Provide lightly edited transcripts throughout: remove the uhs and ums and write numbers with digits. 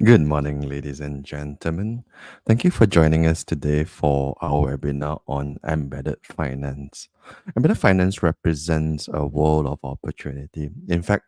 Good morning, ladies and gentlemen. Thank you for joining us today for our webinar on embedded finance. Embedded finance represents a world of opportunity. In fact,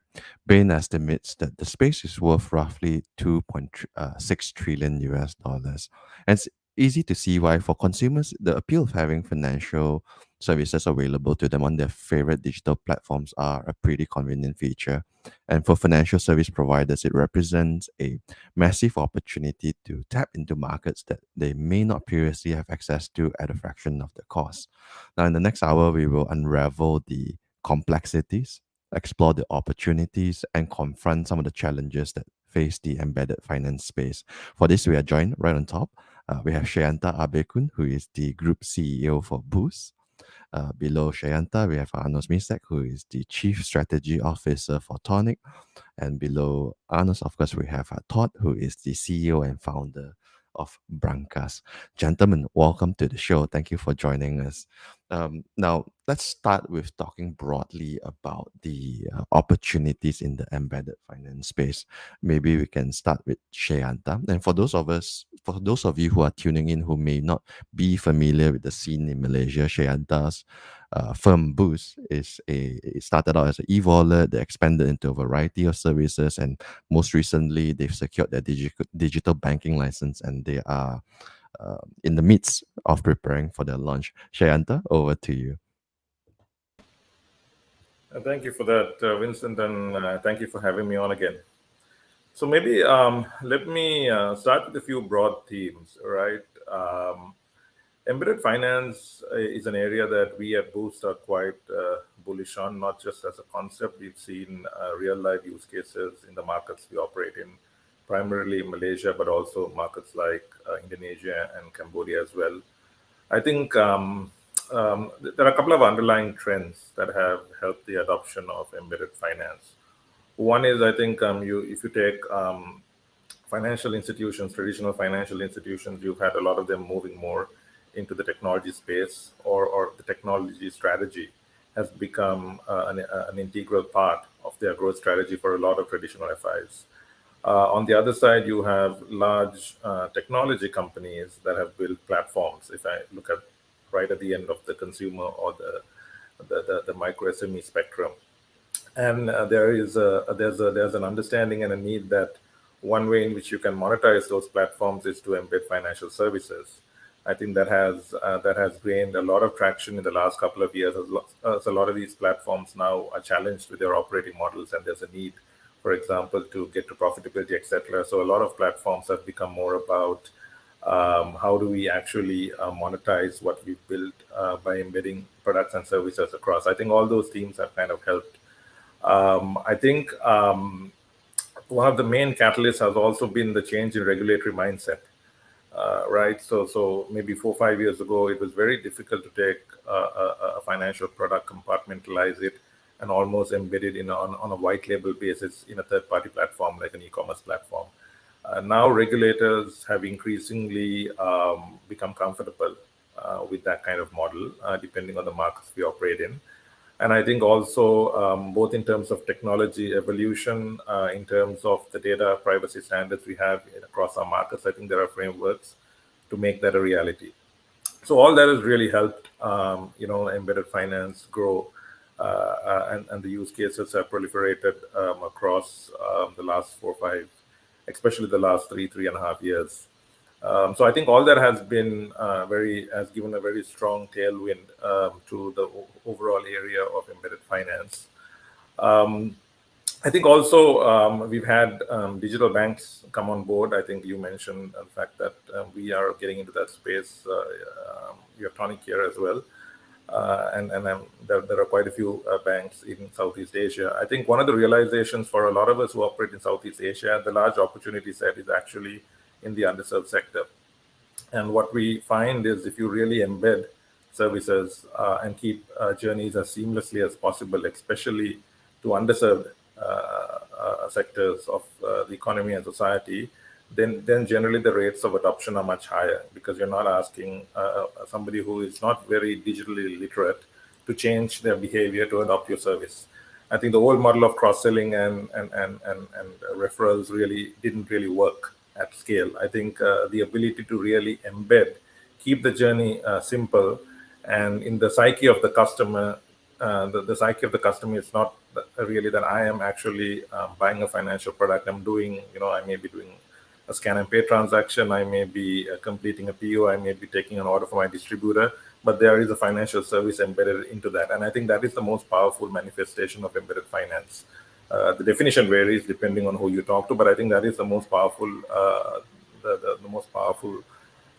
Bain estimates that the space is worth roughly 2.6 trillion US dollars. And it's easy to see why, for consumers, the appeal of having financial services available to them on their favorite digital platforms are a pretty convenient feature. And for financial service providers, it represents a massive opportunity to tap into markets that they may not previously have access to at a fraction of the cost. Now, in the next hour, we will unravel the complexities, explore the opportunities, and confront some of the challenges that face the embedded finance space. For this, we are joined right on top. We have Sheyantha Abeykoon, who is the Group CEO for Boost. Below Sheyantha, we have Arnost Micek, who is the Chief Strategy Officer for Tonik. And below Arnost, of course, we have Todd, who is the CEO and founder of Brankas. Gentlemen, welcome to the show. Thank you for joining us. Now, let's start with talking broadly about the opportunities in the embedded finance space. Maybe we can start with Sheyantha. And for those of you who are tuning in who may not be familiar with the scene in Malaysia, Sheyantha's firm Boost it started out as an e-wallet. They expanded into a variety of services, and most recently, they've secured their digital banking license, and they are in the midst of preparing for their launch. Sheyantha, over to you. Thank you for that, Vincent, and thank you for having me on again. So maybe let me start with a few broad themes, right? Embedded finance is an area that we at Boost are quite bullish on, not just as a concept. We've seen real life use cases in the markets we operate in, primarily Malaysia, but also markets like Indonesia and Cambodia as well. I think there are a couple of underlying trends that have helped the adoption of embedded finance. One is, I think, if you take financial institutions, traditional financial institutions, you've had a lot of them moving more into the technology space, or the technology strategy has become an integral part of their growth strategy for a lot of traditional FIs. On the other side, you have large technology companies that have built platforms. If I look at right at the end of the consumer or the micro SME spectrum, and there's an understanding and a need that one way in which you can monetize those platforms is to embed financial services. I think that has gained a lot of traction in the last couple of years, as a lot of these platforms now are challenged with their operating models, and there's a need, for example, to get to profitability, etc. So a lot of platforms have become more about how do we actually monetize what we've built by embedding products and services across. I think all those themes have kind of helped. I think one of the main catalysts has also been the change in regulatory mindset, right? So maybe 4 or 5 years ago, it was very difficult to take a financial product, compartmentalize it, and almost embed it on a white label basis in a third-party platform like an e-commerce platform. Now regulators have increasingly become comfortable with that kind of model, depending on the markets we operate in. And I think also, both in terms of technology evolution, in terms of the data privacy standards we have across our markets, I think there are frameworks to make that a reality. So all that has really helped, embedded finance grow, and the use cases have proliferated across the last 4 or 5, especially the last 3.5 years. So I think all that has been has given a very strong tailwind to the overall area of embedded finance. I think also we've had digital banks come on board. I think you mentioned the fact that we are getting into that space. We have Tonik here as well. And there are quite a few banks in Southeast Asia. I think one of the realizations for a lot of us who operate in Southeast Asia, the large opportunity set is actually in the underserved sector. And what we find is, if you really embed services and keep journeys as seamlessly as possible, especially to underserved sectors of the economy and society, then generally the rates of adoption are much higher, because you're not asking somebody who is not very digitally literate to change their behavior to adopt your service. I think the old model of cross-selling and referrals really didn't really work at scale. I think the ability to really embed, keep the journey simple, and in the psyche of the customer, the psyche of the customer is not really that I am actually buying a financial product. I'm doing, I may be doing a scan and pay transaction, I may be completing a PO, I may be taking an order for my distributor, but there is a financial service embedded into that. And I think that is the most powerful manifestation of embedded finance. The definition varies depending on who you talk to, but I think that is the most powerful, the most powerful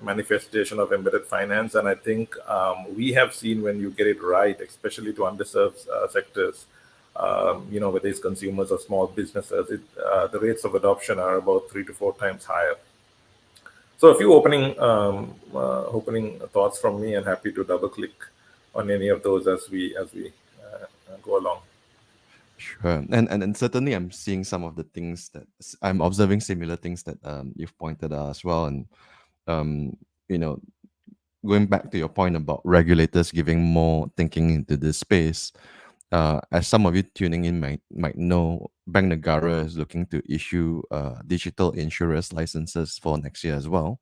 manifestation of embedded finance. And I think we have seen when you get it right, especially to underserved sectors, whether it's consumers or small businesses, the rates of adoption are about 3 to 4 times higher. So a few opening thoughts from me, and happy to double click on any of those as we go along. Sure, and certainly I'm seeing some of the things that I'm observing similar things that you've pointed out as well, and um, you know, going back to your point about regulators giving more thinking into this space, as some of you tuning in might know, Bank Negara is looking to issue digital insurance licenses for next year as well.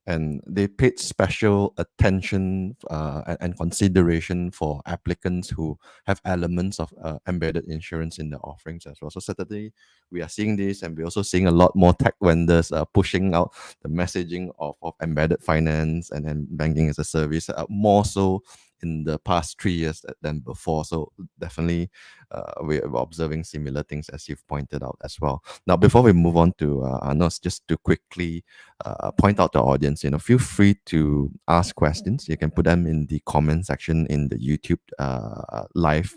And they paid special attention and consideration for applicants who have elements of embedded insurance in the offerings as well. So certainly we are seeing this, and we're also seeing a lot more tech vendors pushing out the messaging of embedded finance and then banking as a service, more so in the past 3 years than before. So definitely we're observing similar things as you've pointed out as well. Now, before we move on to Arnost, just to quickly point out to the audience, feel free to ask questions. You can put them in the comment section in the YouTube live,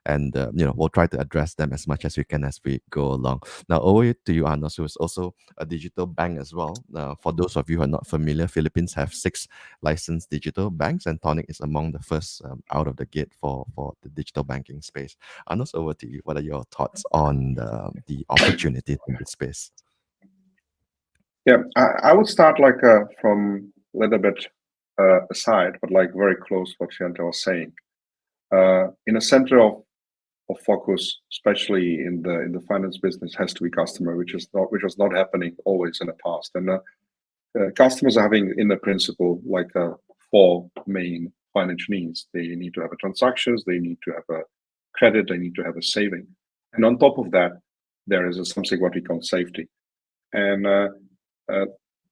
and we'll try to address them as much as we can as we go along. Now, over to you, Arnost, who is also a digital bank as well. For those of you who are not familiar, Philippines have 6 licensed digital banks, and Tonik is among the first out of the gate for the digital banking space. Arnost, over to you. What are your thoughts on the opportunities in this space? Yeah, I would start from a little bit aside, but very close what Sheyantha was saying. In the center of focus, especially in the finance business, has to be customer, which was not happening always in the past. And customers are having, in the principle, 4 main financial needs. They need to have a transactions, they need to have a credit, they need to have a saving, and on top of that, there is something what we call safety. And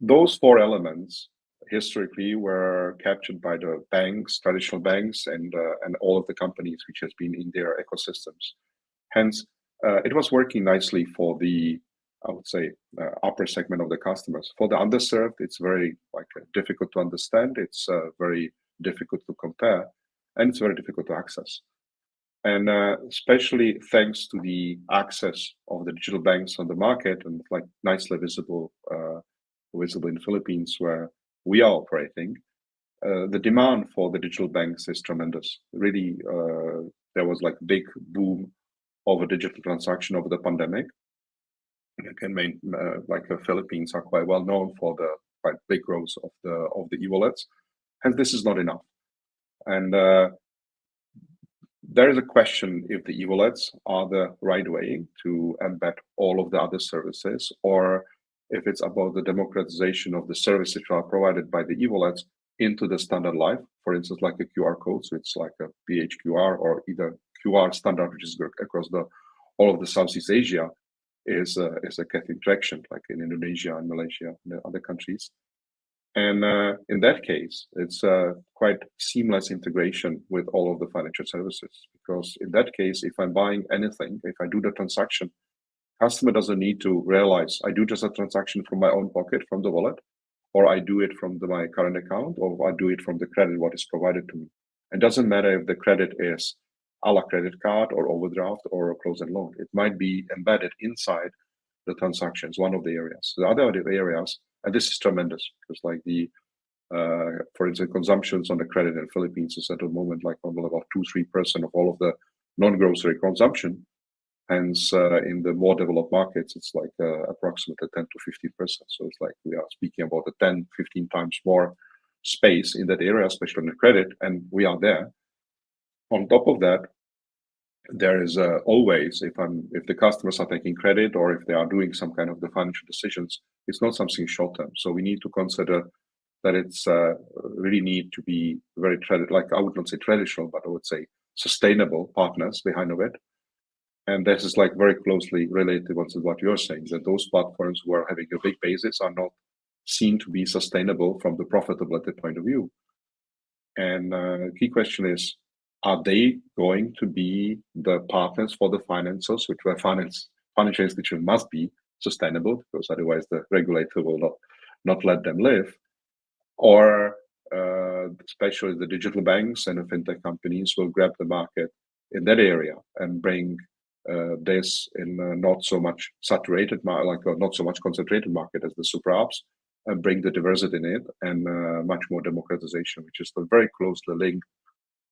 those 4 elements historically were captured by the banks, traditional banks, and all of the companies which has been in their ecosystems. Hence, it was working nicely for the, I would say, upper segment of the customers. For the underserved, it's very difficult to understand. It's very difficult to compare, and it's very difficult to access. And especially thanks to the access of the digital banks on the market, and nicely visible in Philippines where we are operating, the demand for the digital banks is tremendous. Really, there was big boom of a digital transaction over the pandemic. The Philippines are quite well known for the quite big growth of the e-wallets, and this is not enough. And there is a question if the e-wallets are the right way to embed all of the other services, or if it's about the democratization of the services which are provided by the e-wallets into the standard life, for instance, like a QR code. So it's like a PHQR or either QR standard, which is across all of the Southeast Asia, is getting traction, like in Indonesia and Malaysia and other countries. And in that case, it's quite seamless integration with all of the financial services. Because in that case, if I'm buying anything, if I do the transaction, customer doesn't need to realize I do just a transaction from my own pocket, from the wallet, or I do it from my current account, or I do it from the credit what is provided to me. It doesn't matter if the credit is a la credit card or overdraft or a closed-end loan. It might be embedded inside the transactions, one of the areas. The other areas, and this is tremendous, because for instance, consumptions on the credit in the Philippines is at the moment on about 2-3% of all of the non-grocery consumption. Hence, in the more developed markets, it's approximately 10 to 15%. So it's we are speaking about a 10, 15 times more space in that area, especially on the credit, and we are there. On top of that, there is always, if the customers are taking credit or if they are doing some kind of the financial decisions, it's not something short term. So we need to consider that it's really need to be very like I would not say traditional, but I would say sustainable partners behind of it. And this is like very closely related to what you're saying, that those platforms who are having a big basis are not seen to be sustainable from the profitability point of view. And key question is, are they going to be the partners for the financials, which were financial institution must be sustainable, because otherwise the regulator will not let them live, or especially the digital banks and the fintech companies will grab the market in that area and bring this in a not so much saturated market, like a not so much concentrated market as the super apps, and bring the diversity in it and much more democratization, which is still very closely linked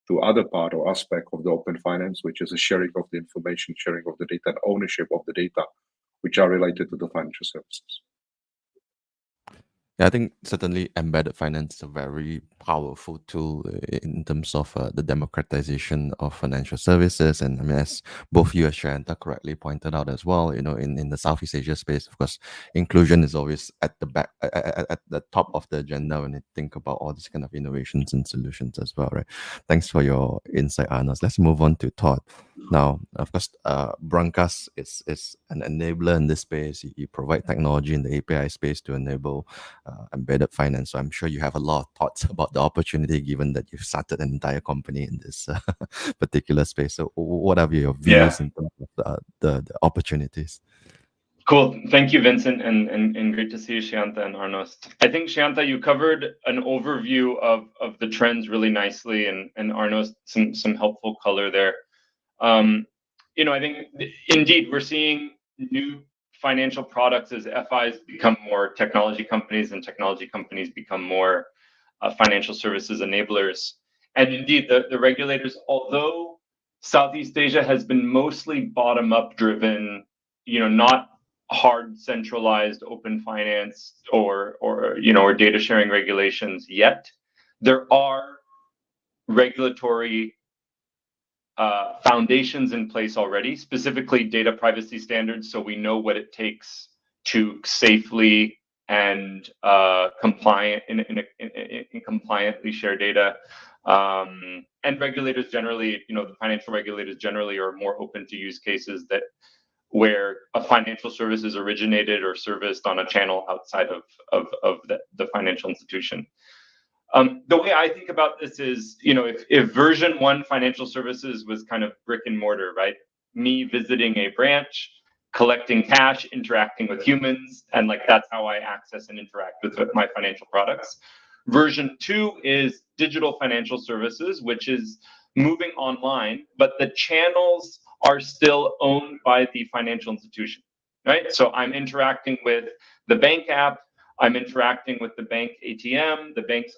to other part or aspect of the open finance, which is a sharing of the information, sharing of the data, and ownership of the data, which are related to the financial services. Yeah, I think certainly embedded finance is a very powerful tool in terms of the democratization of financial services. And I mean, as both you and Sheyantha correctly pointed out as well, in the Southeast Asia space, of course, inclusion is always at the back, at the top of the agenda when you think about all these kind of innovations and solutions as well, right? Thanks for your insight, Arnost. Let's move on to Todd. Now, of course, Brankas is an enabler in this space. You provide technology in the API space to enable embedded finance. So I'm sure you have a lot of thoughts about the opportunity, given that you've started an entire company in this particular space. So what are your views in terms of the opportunities? Cool. Thank you, Vincent, and great to see you, Sheyantha and Arnost. I think, Sheyantha, you covered an overview of the trends really nicely, and Arnost, some helpful color there. I think, indeed, we're seeing new financial products as FIs become more technology companies and technology companies become more financial services enablers. And indeed, the regulators, although Southeast Asia has been mostly bottom-up driven, not hard centralized open finance or data sharing regulations yet, there are regulatory foundations in place already, specifically data privacy standards, so we know what it takes to safely and compliantly share data. And regulators generally, the financial regulators generally are more open to use cases where a financial service is originated or serviced on a channel outside of the financial institution. The way I think about this is, if version 1 financial services was kind of brick and mortar, right? Me visiting a branch, collecting cash, interacting with humans, and that's how I access and interact with my financial products. Version 2 is digital financial services, which is moving online, but the channels are still owned by the financial institution, right? So I'm interacting with the bank app, I'm interacting with the bank ATM, the bank's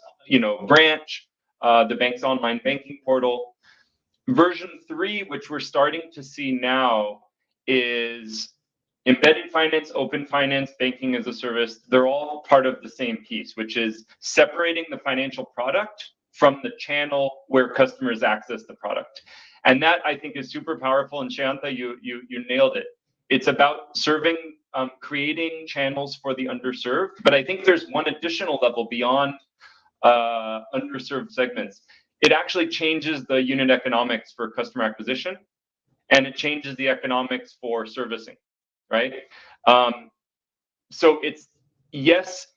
branch, the bank's online banking portal. Version 3, which we're starting to see now, is embedded finance, open finance, banking as a service. They're all part of the same piece, which is separating the financial product from the channel where customers access the product. And that, I think, is super powerful. And Sheyantha, you nailed it. It's about creating channels for the underserved. But I think there's one additional level beyond underserved segments. It actually changes the unit economics for customer acquisition, and it changes the economics for servicing, right? So it's, yes,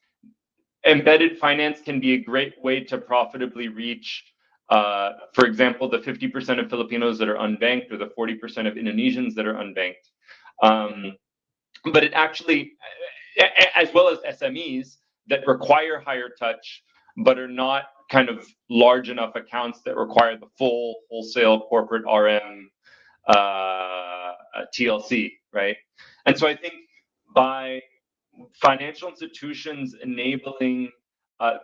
embedded finance can be a great way to profitably reach, for example, the 50% of Filipinos that are unbanked or the 40% of Indonesians that are unbanked. But it actually, as well as SMEs that require higher touch, but are not kind of large enough accounts that require the full wholesale corporate RM TLC, right? And so I think by financial institutions enabling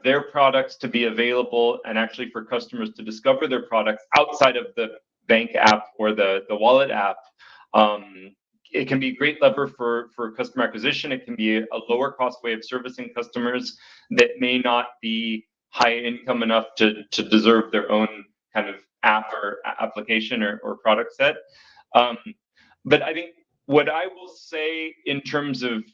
their products to be available and actually for customers to discover their products outside of the bank app or the wallet app, it can be a great lever for customer acquisition. It can be a lower cost way of servicing customers that may not be high income enough to deserve their own kind of app or application or product set. But I think what I will say in terms of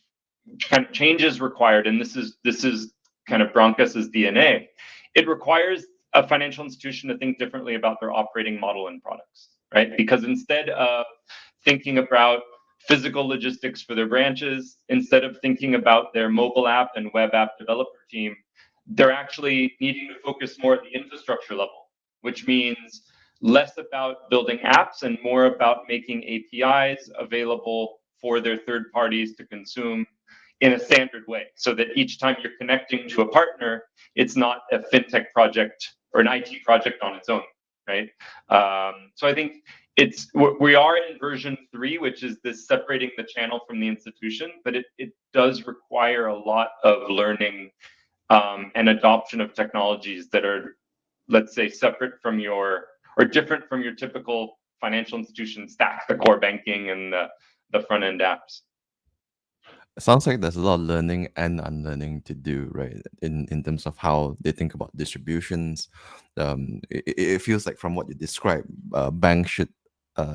kind of changes required, and this is kind of Brankas's DNA, it requires a financial institution to think differently about their operating model and products, right? Because instead of thinking about physical logistics for their branches, instead of thinking about their mobile app and web app developer team, they're actually needing to focus more at the infrastructure level, which means less about building apps and more about making APIs available for their third parties to consume in a standard way, so that each time you're connecting to a partner, it's not a fintech project or an IT project on its own, right? So I think we are in version 3, which is this separating the channel from the institution, but it does require a lot of learning and adoption of technologies that are, let's say, separate from your or different from your typical financial institution stack, the core banking and the front end apps. It sounds like there's a lot of learning and unlearning to do, right? In terms of how they think about distributions. It feels like from what you described, banks should,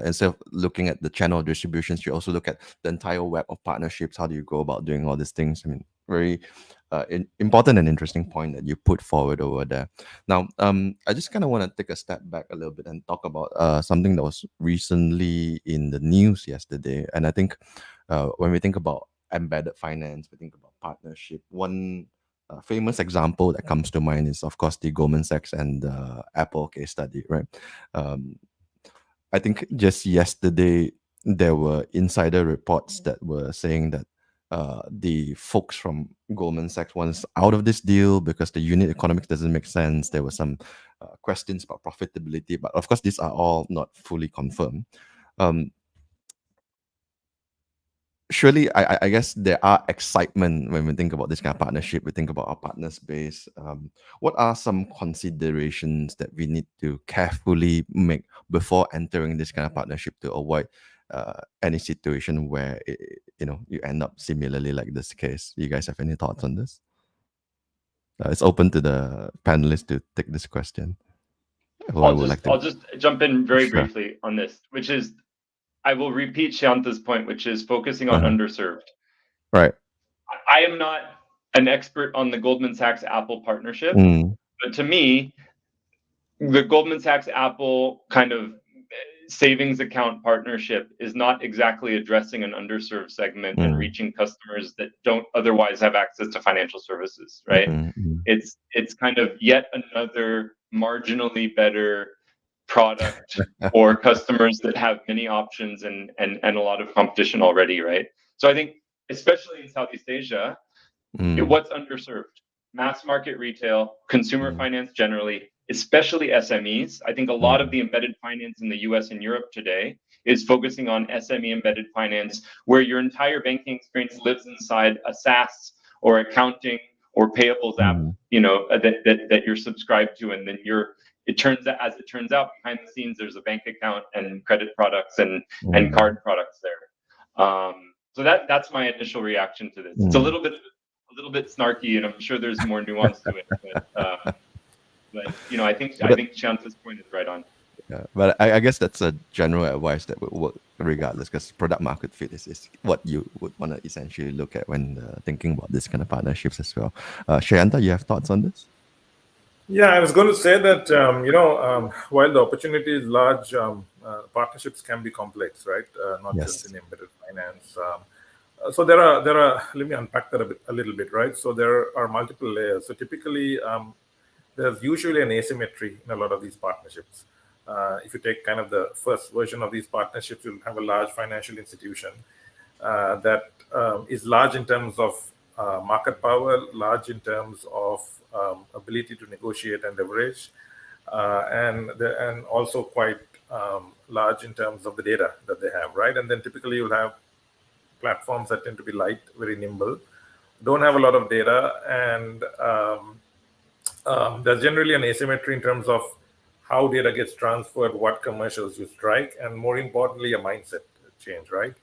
instead of looking at the channel of distributions, you also look at the entire web of partnerships. How do you go about doing all these things? I mean, very important and interesting point that you put forward over there. Now, I just kind of want to take a step back a little bit and talk about something that was recently in the news yesterday. And I think when we think about embedded finance, we think about partnership. One famous example that comes to mind is, of course, the Goldman Sachs and Apple case study, right? I think just yesterday there were insider reports that were saying that the folks from Goldman Sachs wants out of this deal because the unit economics doesn't make sense. There were some questions about profitability, but of course these are all not fully confirmed. Surely, I guess there are excitement when we think about this kind of partnership. We think about our partner space. What are some considerations that we need to carefully make before entering this kind of partnership to avoid any situation where you end up similarly like this case? You guys have any thoughts on this? It's open to the panelists to take this question. I'll just jump in very Sure. briefly on this, which is, I will repeat Sheyantha's point, which is focusing on underserved. Right. I am not an expert on the Goldman Sachs Apple partnership, but to me, the Goldman Sachs Apple kind of savings account partnership is not exactly addressing an underserved segment and reaching customers that don't otherwise have access to financial services, right? It's kind of yet another marginally better product for customers that have many options and a lot of competition already, right? So I think, especially in Southeast Asia, what's underserved? Mass market retail, consumer finance generally, especially SMEs. I think a lot of the embedded finance in the US and Europe today is focusing on SME embedded finance, where your entire banking experience lives inside a SaaS or accounting or payables app, that you're subscribed to, and then it turns out, behind the scenes, there's a bank account and credit products and card products there. So that's my initial reaction to this. It's a little bit snarky, and I'm sure there's more nuance to it. But I think Sheyantha's point is right on. Yeah, but I guess that's a general advice that would work regardless, because product market fit is what you would want to essentially look at when thinking about this kind of partnerships as well. Sheyantha, you have thoughts on this? Yeah, I was going to say that, while the opportunity is large, partnerships can be complex, right? Not just in embedded finance. So there are, let me unpack that a little bit, right? So there are multiple layers. So typically, there's usually an asymmetry in a lot of these partnerships. If you take kind of the first version of these partnerships, you'll have a large financial institution that is large in terms of market power, large in terms of ability to negotiate and leverage, and also quite large in terms of the data that they have, right? And then typically you'll have platforms that tend to be light, very nimble, don't have a lot of data, and there's generally an asymmetry in terms of how data gets transferred, what commercials you strike, and more importantly, a mindset change, right?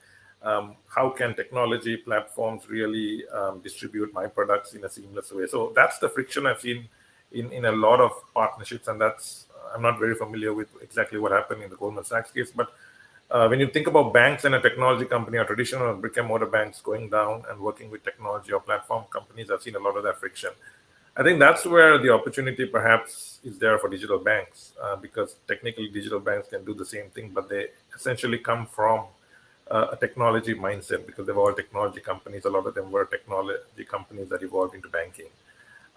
How can technology platforms really distribute my products in a seamless way? So that's the friction I've seen in a lot of partnerships, and that's I'm not very familiar with exactly what happened in the Goldman Sachs case, but when you think about banks and a technology company or traditional brick and mortar banks going down and working with technology or platform companies, I've seen a lot of that friction. I think that's where the opportunity perhaps is there for digital banks, because technically digital banks can do the same thing, but they essentially come from a technology mindset, because they were all technology companies. A lot of them were technology companies that evolved into banking.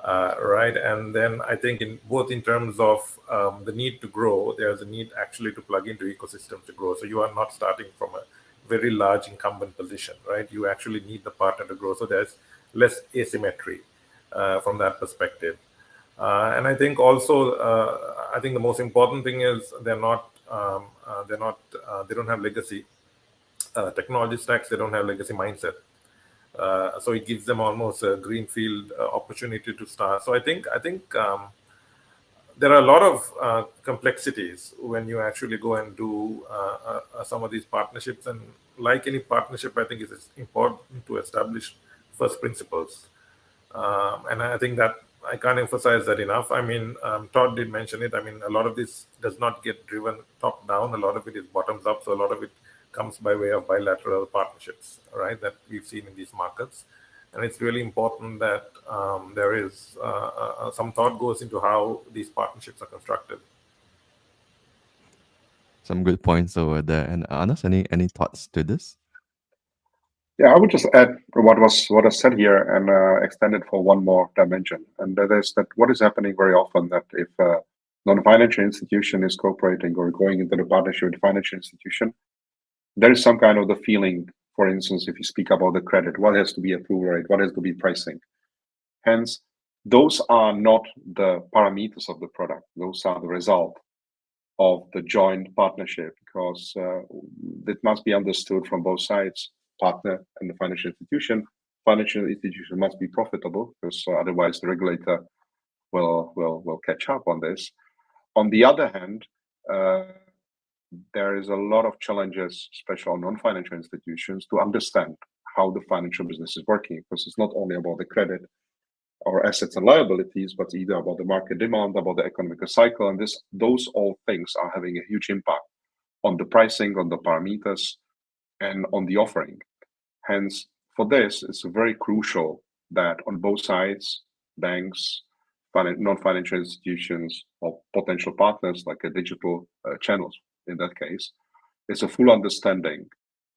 Right. And then I think in both in terms of the need to grow, there's a need actually to plug into ecosystems to grow. So you are not starting from a very large incumbent position, right? You actually need the partner to grow. So there's less asymmetry from that perspective. And I think also, I think the most important thing is they don't have legacy technology stacks. They don't have legacy mindset. So it gives them almost a greenfield opportunity to start. So I think there are a lot of complexities when you actually go and do some of these partnerships. And like any partnership, I think it's important to establish first principles. And I think that I can't emphasize that enough. I mean, Todd did mention it. I mean, a lot of this does not get driven top down. A lot of it is bottoms up. So a lot of it comes by way of bilateral partnerships, right, that we've seen in these markets. And it's really important that there is some thought goes into how these partnerships are constructed. Some good points over there. And Arnost, any thoughts to this? Yeah, I would just add what is said here and extend it for one more dimension. And that is that what is happening very often that if a non-financial institution is cooperating or going into the partnership with a financial institution, there is some kind of the feeling, for instance, if you speak about the credit, what has to be approval rate, what has to be pricing. Hence, those are not the parameters of the product. Those are the result of the joint partnership, because it must be understood from both sides, partner and the financial institution. Financial institution must be profitable, because otherwise the regulator will catch up on this. On the other hand, there is a lot of challenges, especially on non-financial institutions, to understand how the financial business is working, because it's not only about the credit or assets and liabilities, but either about the market demand, about the economic cycle, and those all things are having a huge impact on the pricing, on the parameters, and on the offering. Hence, for this, it's very crucial that on both sides, banks, non-financial institutions, or potential partners like a digital channels, in that case, it's a full understanding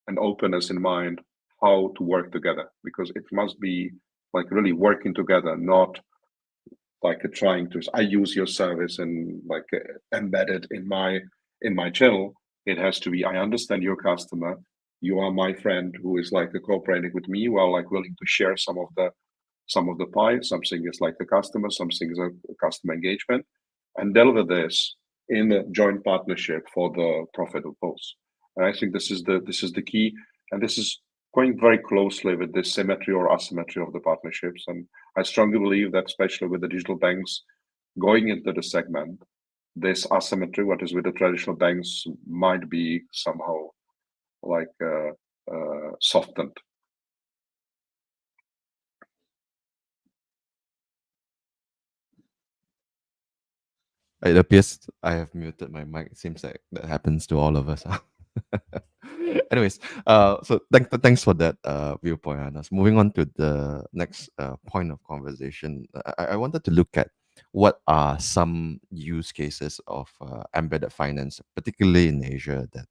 and openness in mind how to work together, because it must be like really working together, not like trying to, I use your service and like embed it in my channel. It has to be, I understand your customer. You are my friend who is like cooperating with me. Well, like willing to share some of the pie. Something is like the customer, something is a customer engagement, and deliver this in a joint partnership for the profit of both. And I think this is the key, and this is going very closely with the symmetry or asymmetry of the partnerships. And I strongly believe that, especially with the digital banks going into the segment, this asymmetry, what is with the traditional banks, might be somehow like softened. It appears I have muted my mic. It seems like that happens to all of us. Anyways, so thanks for that viewpoint, Arnost. Moving on to the next point of conversation, I wanted to look at what are some use cases of embedded finance, particularly in Asia, that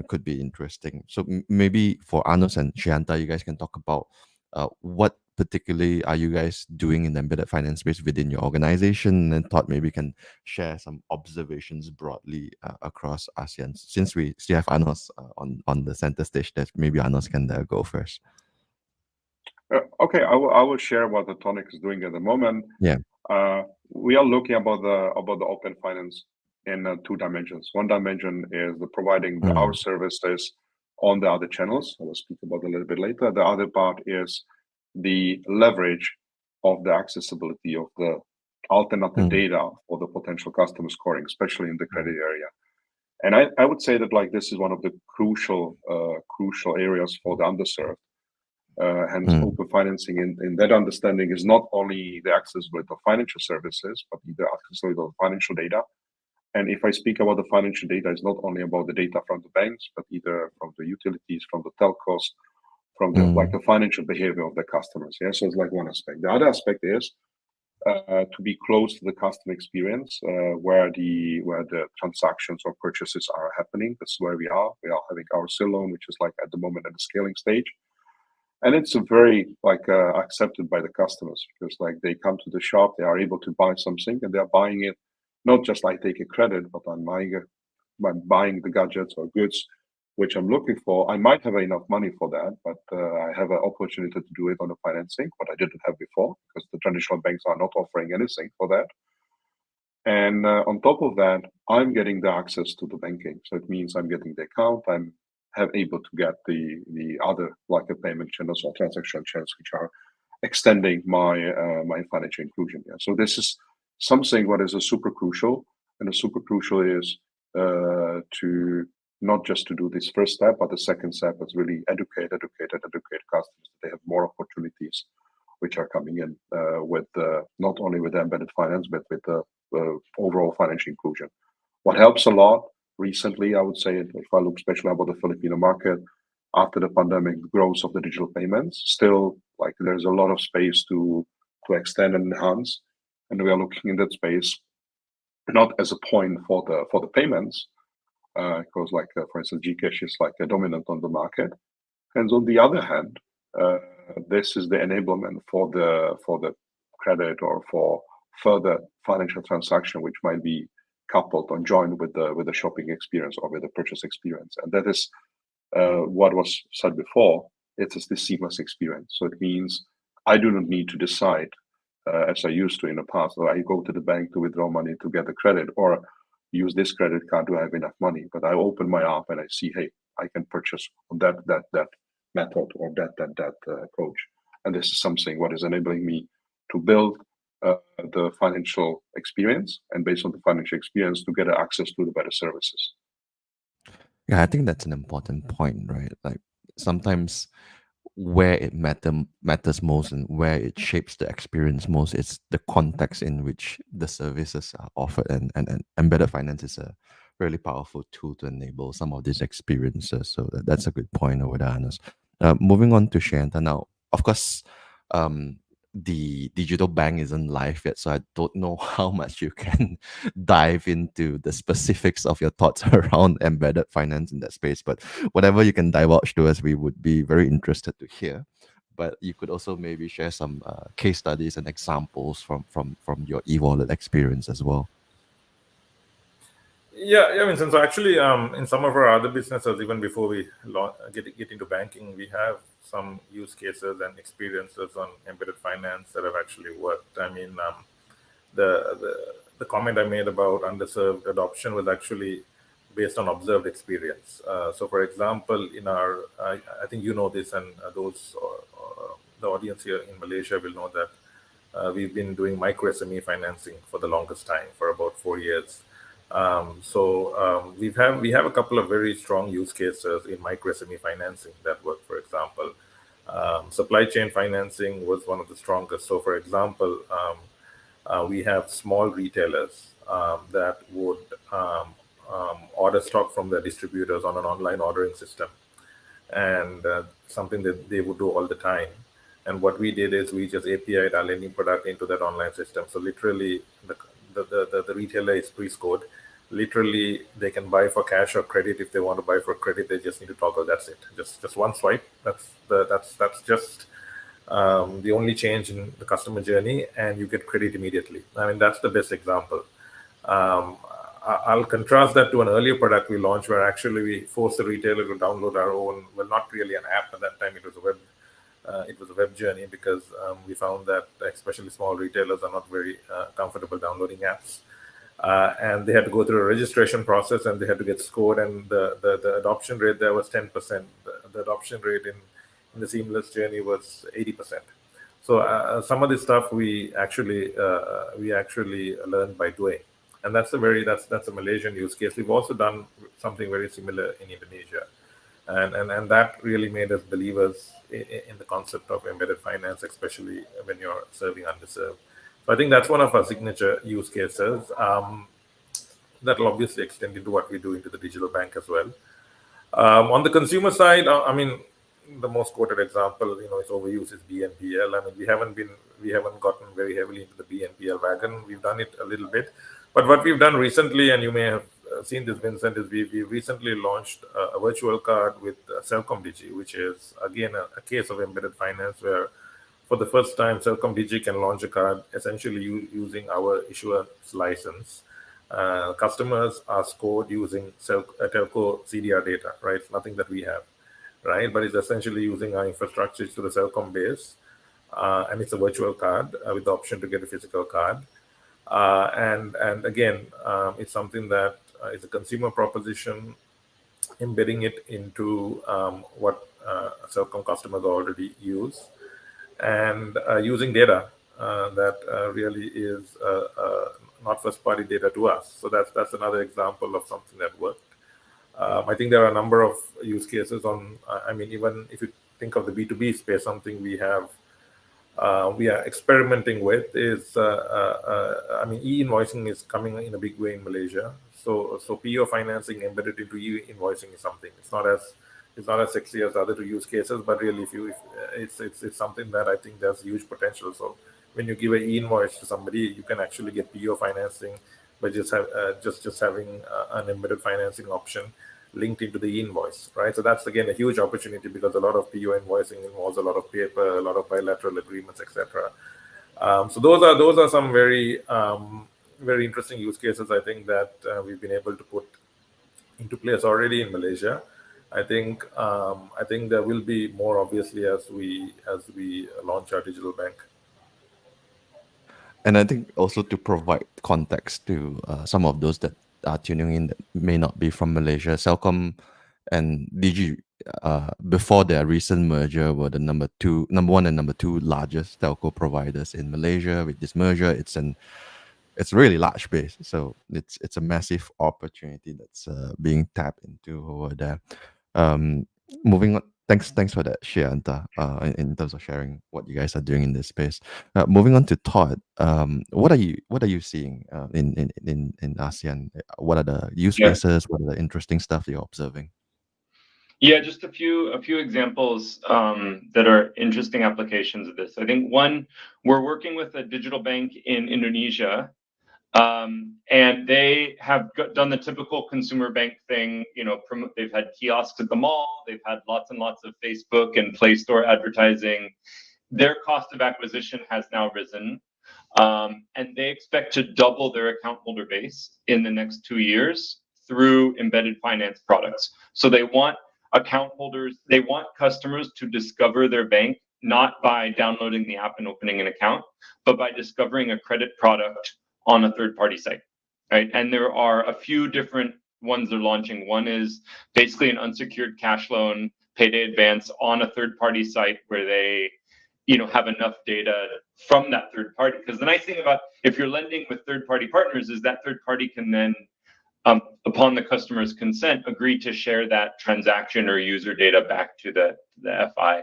could be interesting. So maybe for Arnost and Sheyantha, you guys can talk about what particularly are you guys doing in the embedded finance space within your organization, and Todd maybe can share some observations broadly across ASEAN. Since we still have Arnost on the center stage, that maybe Arnost can go first. Okay, I will share what the Tonik is doing at the moment. Yeah, we are looking about the open finance in two dimensions. One dimension is the providing our services on the other channels. I will speak about a little bit later. The other part is the leverage of the accessibility of the alternative data for the potential customer scoring, especially in the credit area. And I would say that like this is one of the crucial areas for the underserved. Hence, open financing in that understanding is not only the accessibility of financial services, but the accessibility of financial data, And if I speak about the financial data, it's not only about the data from the banks, but either from the utilities, from the telcos, from the like the financial behavior of the customers. Yeah, so it's like one aspect. The other aspect is to be close to the customer experience, where the transactions or purchases are happening. That's where we are. We are having our SIL loan, which is like at the moment at the scaling stage, and it's a very like accepted by the customers, because like they come to the shop, they are able to buy something, and they are buying it not just like take a credit, but I'm buying the gadgets or goods which I'm looking for. I might have enough money for that, but I have an opportunity to do it on the financing, what I didn't have before, because the traditional banks are not offering anything for that. And on top of that, I'm getting the access to the banking. So it means I'm getting the account. I'm able to get the other like the payment channels or transaction channels, which are extending my my financial inclusion. Yeah. So this is something what is a super crucial, and the super crucial is to not just to do this first step, but the second step is really educate customers. They have more opportunities which are coming in with not only with embedded finance, but with the overall financial inclusion. What helps a lot recently, I would say, if I look especially about the Filipino market, after the pandemic growth of the digital payments, still like there's a lot of space to extend and enhance, and we are looking in that space not as a point for the payments, because like for instance, Gcash is like a dominant on the market, and on the other hand, this is the enablement for the credit or for further financial transaction, which might be coupled or joined with the shopping experience or with the purchase experience, and that is what was said before. It is the seamless experience. So it means I do not need to decide as I used to in the past, or I go to the bank to withdraw money to get a credit, or use this credit card. Do I have enough money? But I open my app and I see, hey, I can purchase on that method or that approach, and this is something what is enabling me to build the financial experience, and based on the financial experience to get access to the better services. Yeah, I think that's an important point, right? Like sometimes where it matters most and where it shapes the experience most is the context in which the services are offered, and embedded finance is a really powerful tool to enable some of these experiences. So that's a good point over there, Arnost. Moving on to Sheyantha now, of course, the digital bank isn't live yet, so I don't know how much you can dive into the specifics of your thoughts around embedded finance in that space. But whatever you can divulge to us, we would be very interested to hear. But you could also maybe share some case studies and examples from your e-wallet experience as well. Yeah, Vincent. So actually, in some of our other businesses, even before we get into banking, we have some use cases and experiences on embedded finance that have actually worked. I mean, the comment I made about underserved adoption was actually based on observed experience. So, for example, in our, I think you know this, and those the audience here in Malaysia will know that we've been doing micro SME financing for the longest time, for about 4 years. We have a couple of very strong use cases in micro SME financing that work. For example, supply chain financing was one of the strongest. So, for example, we have small retailers that would order stock from their distributors on an online ordering system, and something that they would do all the time. And what we did is we just API'd our lending product into that online system. So literally, the retailer is pre-scored. Literally, they can buy for cash or credit. If they want to buy for credit, they just need to toggle. That's it. Just one swipe. That's just the only change in the customer journey, and you get credit immediately. I mean, that's the best example. I'll contrast that to an earlier product we launched, where actually we forced the retailer to download our own. Well, not really an app at that time. It was a web journey, because we found that especially small retailers are not very comfortable downloading apps. And they had to go through a registration process, and they had to get scored, and the adoption rate there was 10%. The adoption rate in the seamless journey was 80%. So some of this stuff we actually learned by doing, and that's a Malaysian use case. We've also done something very similar in Indonesia, and that really made us believers in the concept of embedded finance, especially when you're serving underserved. So I think that's one of our signature use cases. that'll obviously extend into what we do into the digital bank as well. On the consumer side, I mean, the most quoted example, it's overused, is BNPL. I mean, we haven't gotten very heavily into the BNPL wagon. We've done it a little bit, but what we've done recently, and you may have seen this, Vincent, is we recently launched a virtual card with Celcom Digi, which is again a case of embedded finance, where for the first time Celcom Digi can launch a card essentially using our issuer's license. Customers are scored using telco CDR data, right? It's nothing that we have, right? But it's essentially using our infrastructure to the Celcom base, and it's a virtual card with the option to get a physical card. And again, it's something that is a consumer proposition, embedding it into what Celcom customers already use, and using data that really is not first-party data to us. So that's another example of something that worked. I think there are a number of use cases on. I mean, even if you think of the B2B space, something we are experimenting with is, I mean, e-invoicing is coming in a big way in Malaysia. So PO financing embedded into e-invoicing is something. It's not as sexy as the other two use cases, but really, it's something that I think there's huge potential. So when you give an e-invoice to somebody, you can actually get PO financing by just having an embedded financing option linked into the e-invoice, right? So that's again a huge opportunity, because a lot of PO invoicing involves a lot of paper, a lot of bilateral agreements, etc. So those are some very very interesting use cases, I think, that we've been able to put into place already in Malaysia. I think there will be more, obviously, as we launch our digital bank. And I think also to provide context to some of those that are tuning in that may not be from Malaysia, Celcom and Digi, before their recent merger, were the number one and number two largest telco providers in Malaysia. With this merger, it's a really large base, so it's a massive opportunity that's being tapped into over there. Moving on, thanks for that, Sheyantha, in terms of sharing what you guys are doing in this space. Moving on to Todd, what are you seeing in ASEAN? What are the use cases? What are the interesting stuff you're observing? Yeah, just a few examples that are interesting applications of this. I think one, we're working with a digital bank in Indonesia, and they have done the typical consumer bank thing. They've had kiosks at the mall, they've had lots and lots of Facebook and Play Store advertising. Their cost of acquisition has now risen, and they expect to double their account holder base in the next 2 years through embedded finance products. So they want account holders, they want customers to discover their bank not by downloading the app and opening an account, but by discovering a credit product on a third-party site, right? And there are a few different ones they're launching. One is basically an unsecured cash loan, payday advance on a third-party site where they, have enough data from that third party. Because the nice thing about if you're lending with third-party partners is that third party can then, upon the customer's consent, agree to share that transaction or user data back to the FI.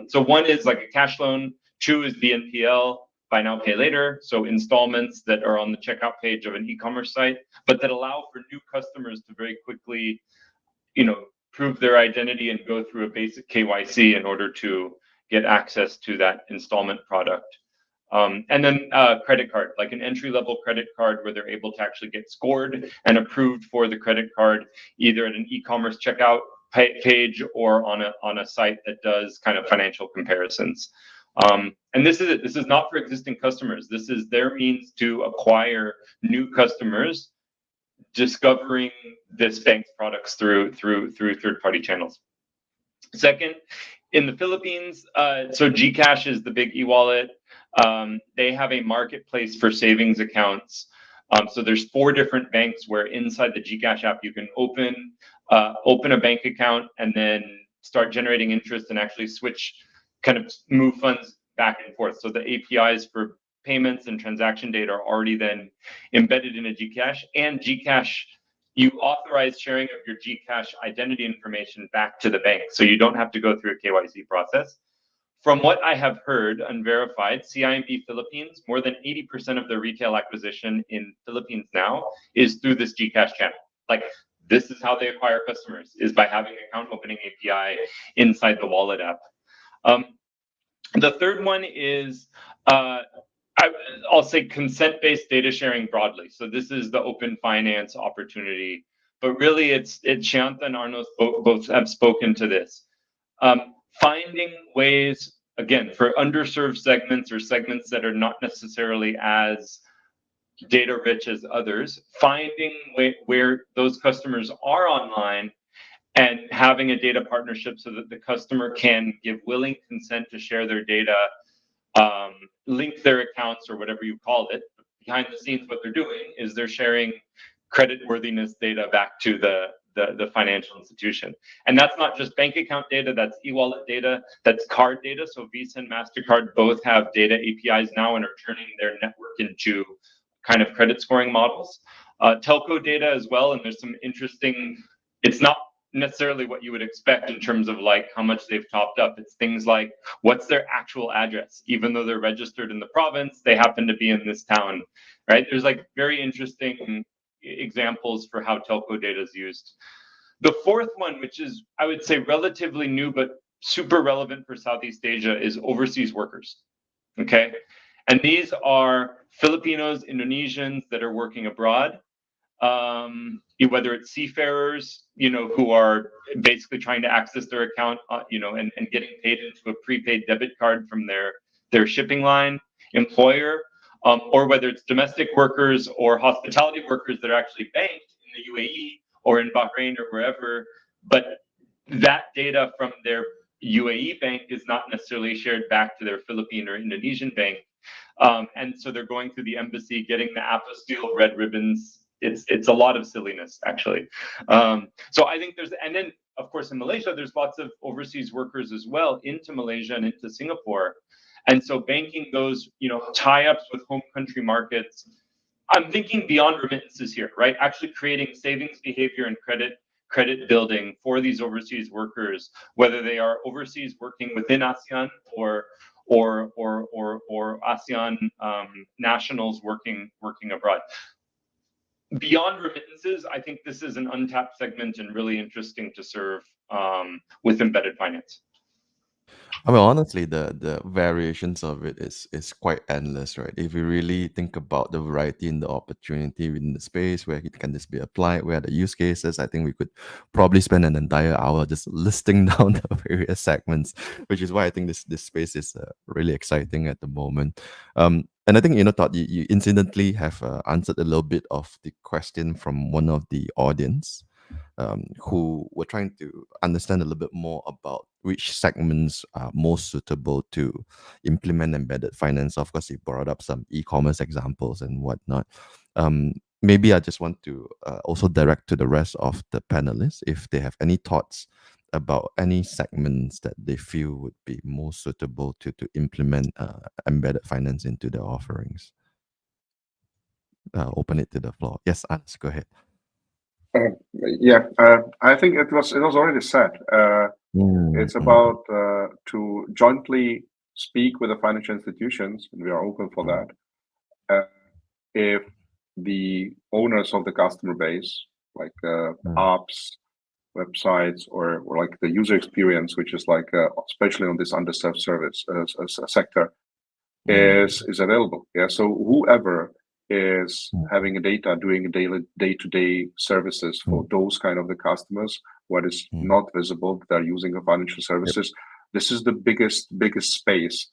So one is like a cash loan. Two is BNPL, buy now, pay later. So installments that are on the checkout page of an e-commerce site, but that allow for new customers to very quickly, prove their identity and go through a basic KYC in order to get access to that installment product. And then credit card, like an entry-level credit card where they're able to actually get scored and approved for the credit card, either at an e-commerce checkout page or on a site that does kind of financial comparisons. And this is not for existing customers. This is their means to acquire new customers, discovering this bank's products through third-party channels. Second, in the Philippines, so GCash is the big e-wallet. They have a marketplace for savings accounts. So there's 4 different banks where inside the GCash app you can open a bank account and then start generating interest and actually move funds back and forth. So the APIs for payments and transaction data are already then embedded in a GCash, and GCash, you authorize sharing of your GCash identity information back to the bank, so you don't have to go through a KYC process. From what I have heard, unverified, CIMB Philippines, more than 80% of their retail acquisition in Philippines now is through this GCash channel. Like, this is how they acquire customers, is by having account opening API inside the wallet app. The third one is, I'll say consent-based data sharing broadly. So this is the open finance opportunity, but really it's Sheyantha and Arnost both have spoken to this. Finding ways, again, for underserved segments or segments that are not necessarily as data rich as others, finding where those customers are online and having a data partnership so that the customer can give willing consent to share their data, link their accounts or whatever you call it. Behind the scenes, what they're doing is they're sharing creditworthiness data back to the financial institution. And that's not just bank account data, that's e-wallet data, that's card data. So Visa and MasterCard both have data APIs now and are turning their network into kind of credit scoring models. Telco data as well, and there's some interesting, it's not necessarily what you would expect in terms of like how much they've topped up. It's things like what's their actual address, even though they're registered in the province, they happen to be in this town, right? There's like very interesting examples for how telco data is used. The fourth one, which is I would say relatively new but super relevant for Southeast Asia, is overseas workers. Okay, and these are Filipinos, Indonesians that are working abroad. Whether it's seafarers, who are basically trying to access their account, and getting paid into a prepaid debit card from their shipping line employer, or whether it's domestic workers or hospitality workers that are actually banked in the UAE or in Bahrain or wherever, but that data from their UAE bank is not necessarily shared back to their Philippine or Indonesian bank. And so they're going through the embassy, getting the apostille, red ribbons. It's a lot of silliness, actually. So I think and then of course in Malaysia, there's lots of overseas workers as well into Malaysia and into Singapore. And so banking those, tie-ups with home country markets, I'm thinking beyond remittances here, right? Actually creating savings behavior and credit building for these overseas workers, whether they are overseas working within ASEAN or ASEAN nationals working abroad. Beyond remittances, I think this is an untapped segment and really interesting to serve with embedded finance. I mean, honestly, the variations of it is quite endless, right? If you really think about the variety and the opportunity within the space where it can just be applied, where the use cases, I think we could probably spend an entire hour just listing down the various segments, which is why I think this space is really exciting at the moment. And I think, Todd, you incidentally have answered a little bit of the question from one of the audience, who were trying to understand a little bit more about which segments are most suitable to implement embedded finance. Of course, you brought up some e-commerce examples and whatnot. Maybe I just want to also direct to the rest of the panelists if they have any thoughts about any segments that they feel would be most suitable to implement embedded finance into their offerings. Open it to the floor. Yes, Alex, go ahead. I think it was already said. It's about to jointly speak with the financial institutions, and we are open for that. If the owners of the customer base, like apps, websites, or like the user experience, which is like especially on this underserved service sector, is available. Yeah, so whoever is having a data, doing daily day-to-day services for those kind of the customers, what is not visible, they're using the financial services. This is the biggest space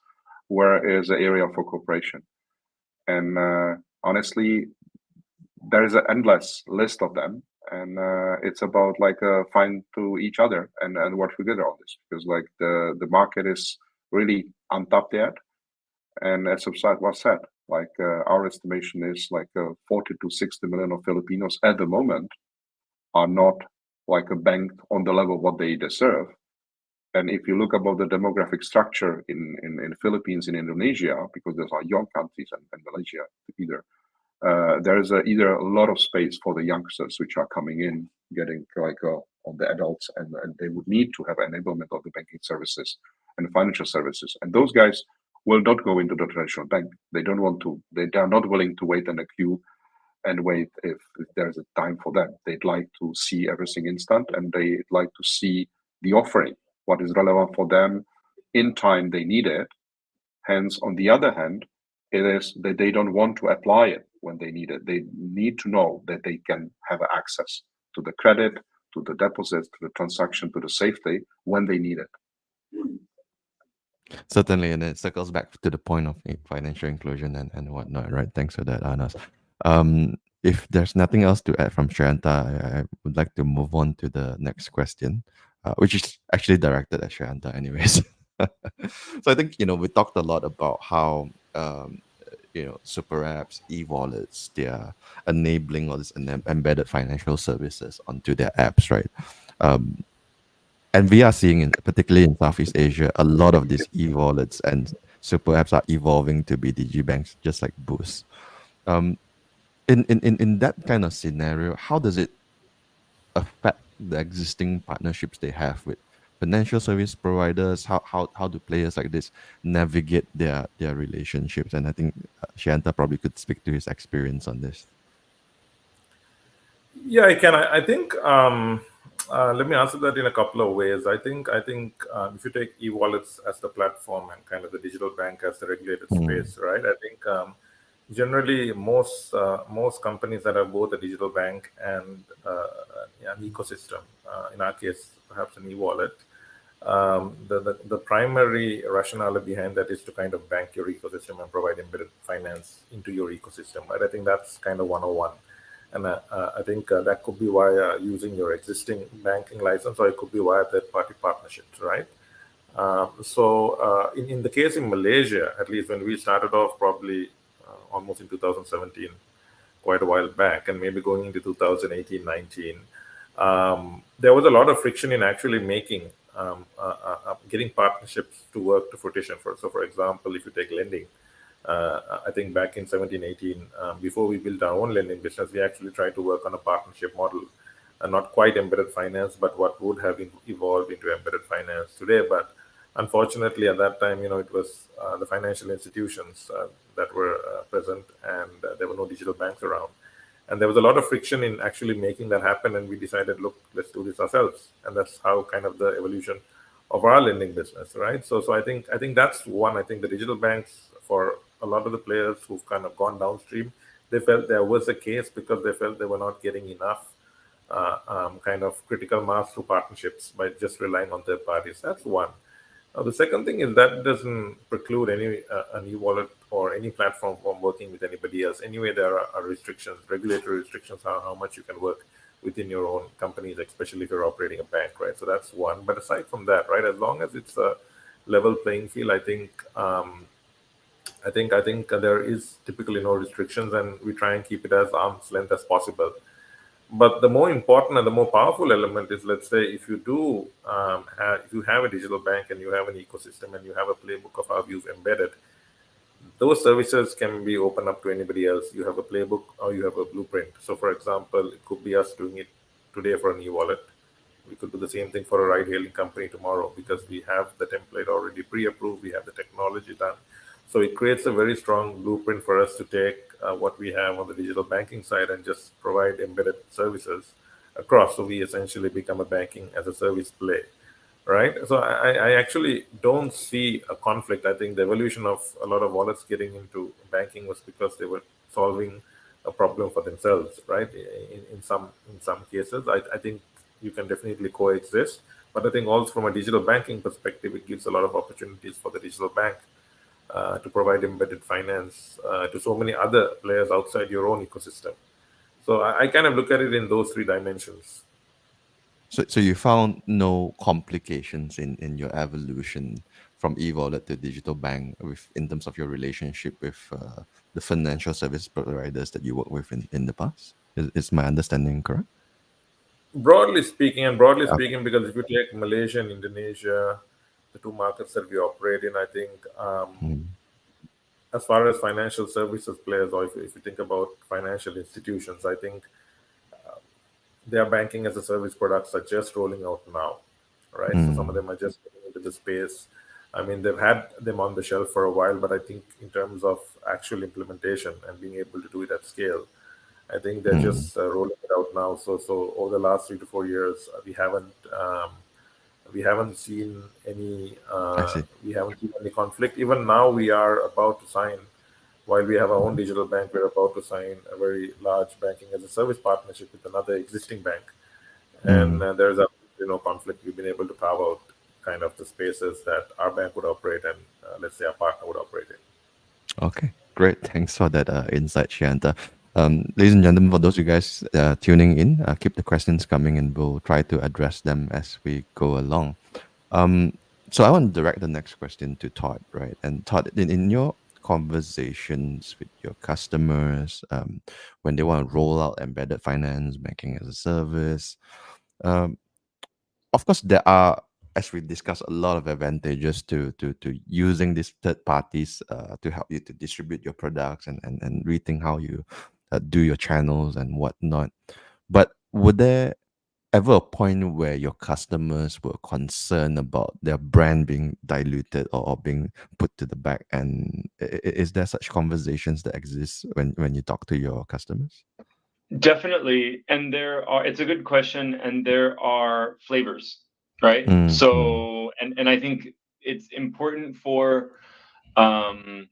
where is an area for cooperation. And honestly, there is an endless list of them, and it's about like find to each other and work together on this, because like the market is really untapped yet. And as was said, like our estimation is like 40 to 60 million of Filipinos at the moment are not like banked on the level what they deserve. And if you look about the demographic structure in Philippines and Indonesia, because those are young countries, and Malaysia either, there is either a lot of space for the youngsters which are coming in, getting like on the adults, and they would need to have enablement of the banking services and financial services. And those guys will not go into the traditional bank. They don't want to. They are not willing to wait in a queue and wait if there's a time for them. They'd like to see everything instant, and they'd like to see the offering, what is relevant for them in time they need it. Hence, on the other hand, it is that they don't want to apply it when they need it. They need to know that they can have access to the credit, to the deposits, to the transaction, to the safety when they need it. Certainly, and it circles back to the point of financial inclusion and whatnot, right? Thanks for that, Arnost. If there's nothing else to add from Sheyantha, I would like to move on to the next question, which is actually directed at Sheyantha anyways. So I think, we talked a lot about how, super apps, e-wallets, they are enabling all this embedded financial services onto their apps, right? And we are seeing, particularly in Southeast Asia, a lot of these e-wallets and super apps are evolving to be digibanks, just like Boost. In that kind of scenario, how does it affect the existing partnerships they have with financial service providers? How do players like this navigate their relationships? And I think Sheyantha probably could speak to his experience on this. Yeah, I can. I think let me answer that in a couple of ways. I think if you take e-wallets as the platform and kind of the digital bank as the regulated space, right? I think generally most companies that have both a digital bank and an ecosystem, in our case perhaps an e-wallet, the primary rationale behind that is to kind of bank your ecosystem and provide embedded finance into your ecosystem, right? I think that's kind of 101. And I think that could be via using your existing banking license, or it could be via third-party partnerships, right? So in the case in Malaysia, at least when we started off, probably almost in 2017, quite a while back, and maybe going into 2018, 19, there was a lot of friction in actually making getting partnerships to work to fruition. So, for example, if you take lending, I think back in 17, 18, before we built our own lending business, we actually tried to work on a partnership model, not quite embedded finance, but what would have evolved into embedded finance today. But unfortunately, at that time, it was the financial institutions that were present, and there were no digital banks around. And there was a lot of friction in actually making that happen. And we decided, look, let's do this ourselves. And that's how kind of the evolution of our lending business, right? So I think that's one. I think the digital banks, for a lot of the players who've kind of gone downstream, they felt there was a case because they felt they were not getting enough kind of critical mass through partnerships by just relying on third parties. That's one. The second thing is that doesn't preclude any an e-wallet or any platform from working with anybody else. Anyway, there are restrictions, regulatory restrictions on how much you can work within your own companies, especially if you're operating a bank, right? So that's one. But aside from that, right, as long as it's a level playing field, I think there is typically no restrictions, and we try and keep it as arm's length as possible. But the more important and the more powerful element is, let's say, if you do if you have a digital bank and you have an ecosystem and you have a playbook of how you've embedded, those services can be opened up to anybody else. You have a playbook or you have a blueprint. So, for example, it could be us doing it today for an e-wallet. We could do the same thing for a ride-hailing company tomorrow because we have the template already pre-approved. We have the technology done. So it creates a very strong blueprint for us to take what we have on the digital banking side and just provide embedded services across. So we essentially become a banking as a service play, right? So I actually don't see a conflict. I think the evolution of a lot of wallets getting into banking was because they were solving a problem for themselves, right? In some cases, I think you can definitely coexist. But I think also from a digital banking perspective, it gives a lot of opportunities for the digital bank to provide embedded finance to so many other players outside your own ecosystem. So I kind of look at it in those three dimensions. So you found no complications in your evolution from e-wallet to digital bank in terms of your relationship with the financial service providers that you work with in the past? Is my understanding correct? Broadly speaking, because if you take Malaysia and Indonesia, the two markets that we operate in, I think as far as financial services players, or if you think about financial institutions, I think their banking as a service products are just rolling out now, right? So some of them are just getting into the space. I mean, they've had them on the shelf for a while, but I think in terms of actual implementation and being able to do it at scale, I think they're Mm, just rolling it out now. So over the last 3 to 4 years, we haven't seen any I see. conflict. Even now, we are about to sign. While we have our own digital bank, we're about to sign a very large banking as a service partnership with another existing bank, and Mm. there's absolutely no conflict. We've been able to carve out kind of the spaces that our bank would operate and let's say our partner would operate in. Okay, great. Thanks for that insight, Sheyantha. Ladies and gentlemen, for those of you guys tuning in, keep the questions coming and we'll try to address them as we go along. Um, so I want to direct the next question to Todd, right? And Todd, in your conversations with your customers, when they want to roll out embedded finance, banking as a service, um, of course there are, as we discussed, a lot of advantages to using these third parties to help you to distribute your products and rethink how you do your channels and whatnot. But would there ever a point where your customers were concerned about their brand being diluted or being put to the back? And is there such conversations that exist when you talk to your customers? Definitely, and it's a good question, and there are flavors, right? Mm, mm, So, and I think it's important for um,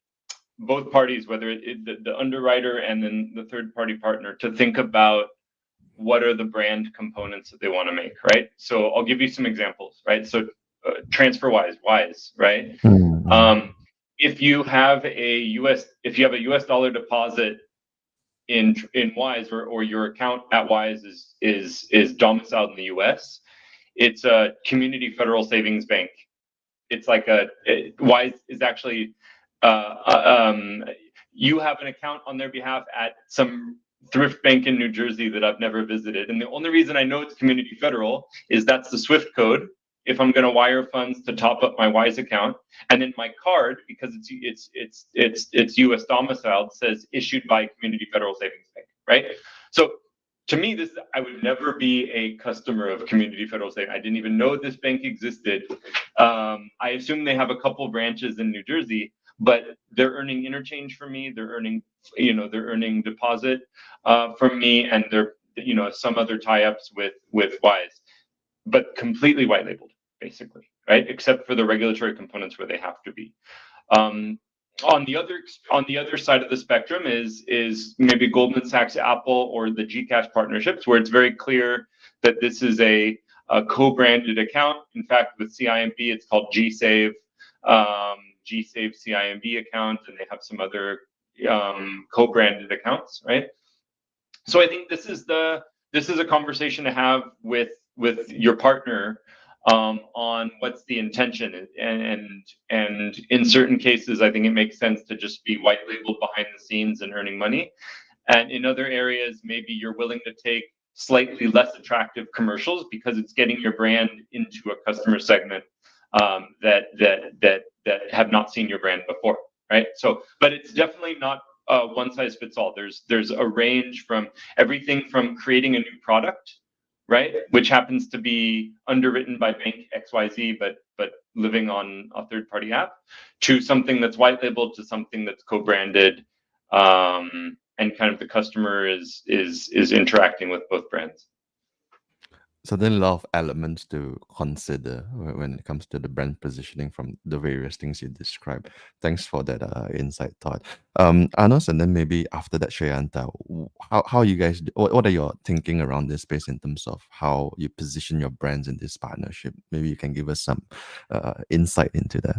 both parties, whether the underwriter and then the third party partner, to think about what are the brand components that they want to make, right? So I'll give you some examples, right? So TransferWise, Wise, right? mm, mm, If you have a US dollar deposit in Wise, or your account at Wise is domiciled in the US, it's a community federal savings bank. It's like Wise is actually you have an account on their behalf at some thrift bank in New Jersey that I've never visited, and the only reason I know it's community federal is that's the SWIFT code if I'm going to wire funds to top up my Wise account, and then my card, because it's U.S. domiciled, says issued by Community Federal Savings Bank, right? So to me, I would never be a customer of Community Federal Savings. I didn't even know this bank existed. I assume they have a couple branches in New Jersey, but they're earning interchange from me. They're earning deposit from me, and they're some other tie-ups with Wise, but completely white labeled, basically, right? Except for the regulatory components where they have to be. On the other side of the spectrum is maybe Goldman Sachs, Apple, or the GCash partnerships, where it's very clear that this is a co-branded account. In fact, with CIMB, it's called GSave, GSave CIMB account, and they have some other co-branded accounts, right? So I think this is a conversation to have with your partner on what's the intention, and in certain cases, I think it makes sense to just be white labeled behind the scenes and earning money, and in other areas, maybe you're willing to take slightly less attractive commercials because it's getting your brand into a customer segment that have not seen your brand before, right? So, but it's definitely not one size fits all. There's a range from everything from creating a new product, right, which happens to be underwritten by bank XYZ, but living on a third party app, to something that's white labeled, to something that's co-branded, and kind of the customer is interacting with both brands. So there are a lot of elements to consider when it comes to the brand positioning from the various things you described. Thanks for that insight, Todd. Arnost, and then maybe after that, Sheyantha, how you guys, what are your thinking around this space in terms of how you position your brands in this partnership? Maybe you can give us some insight into that.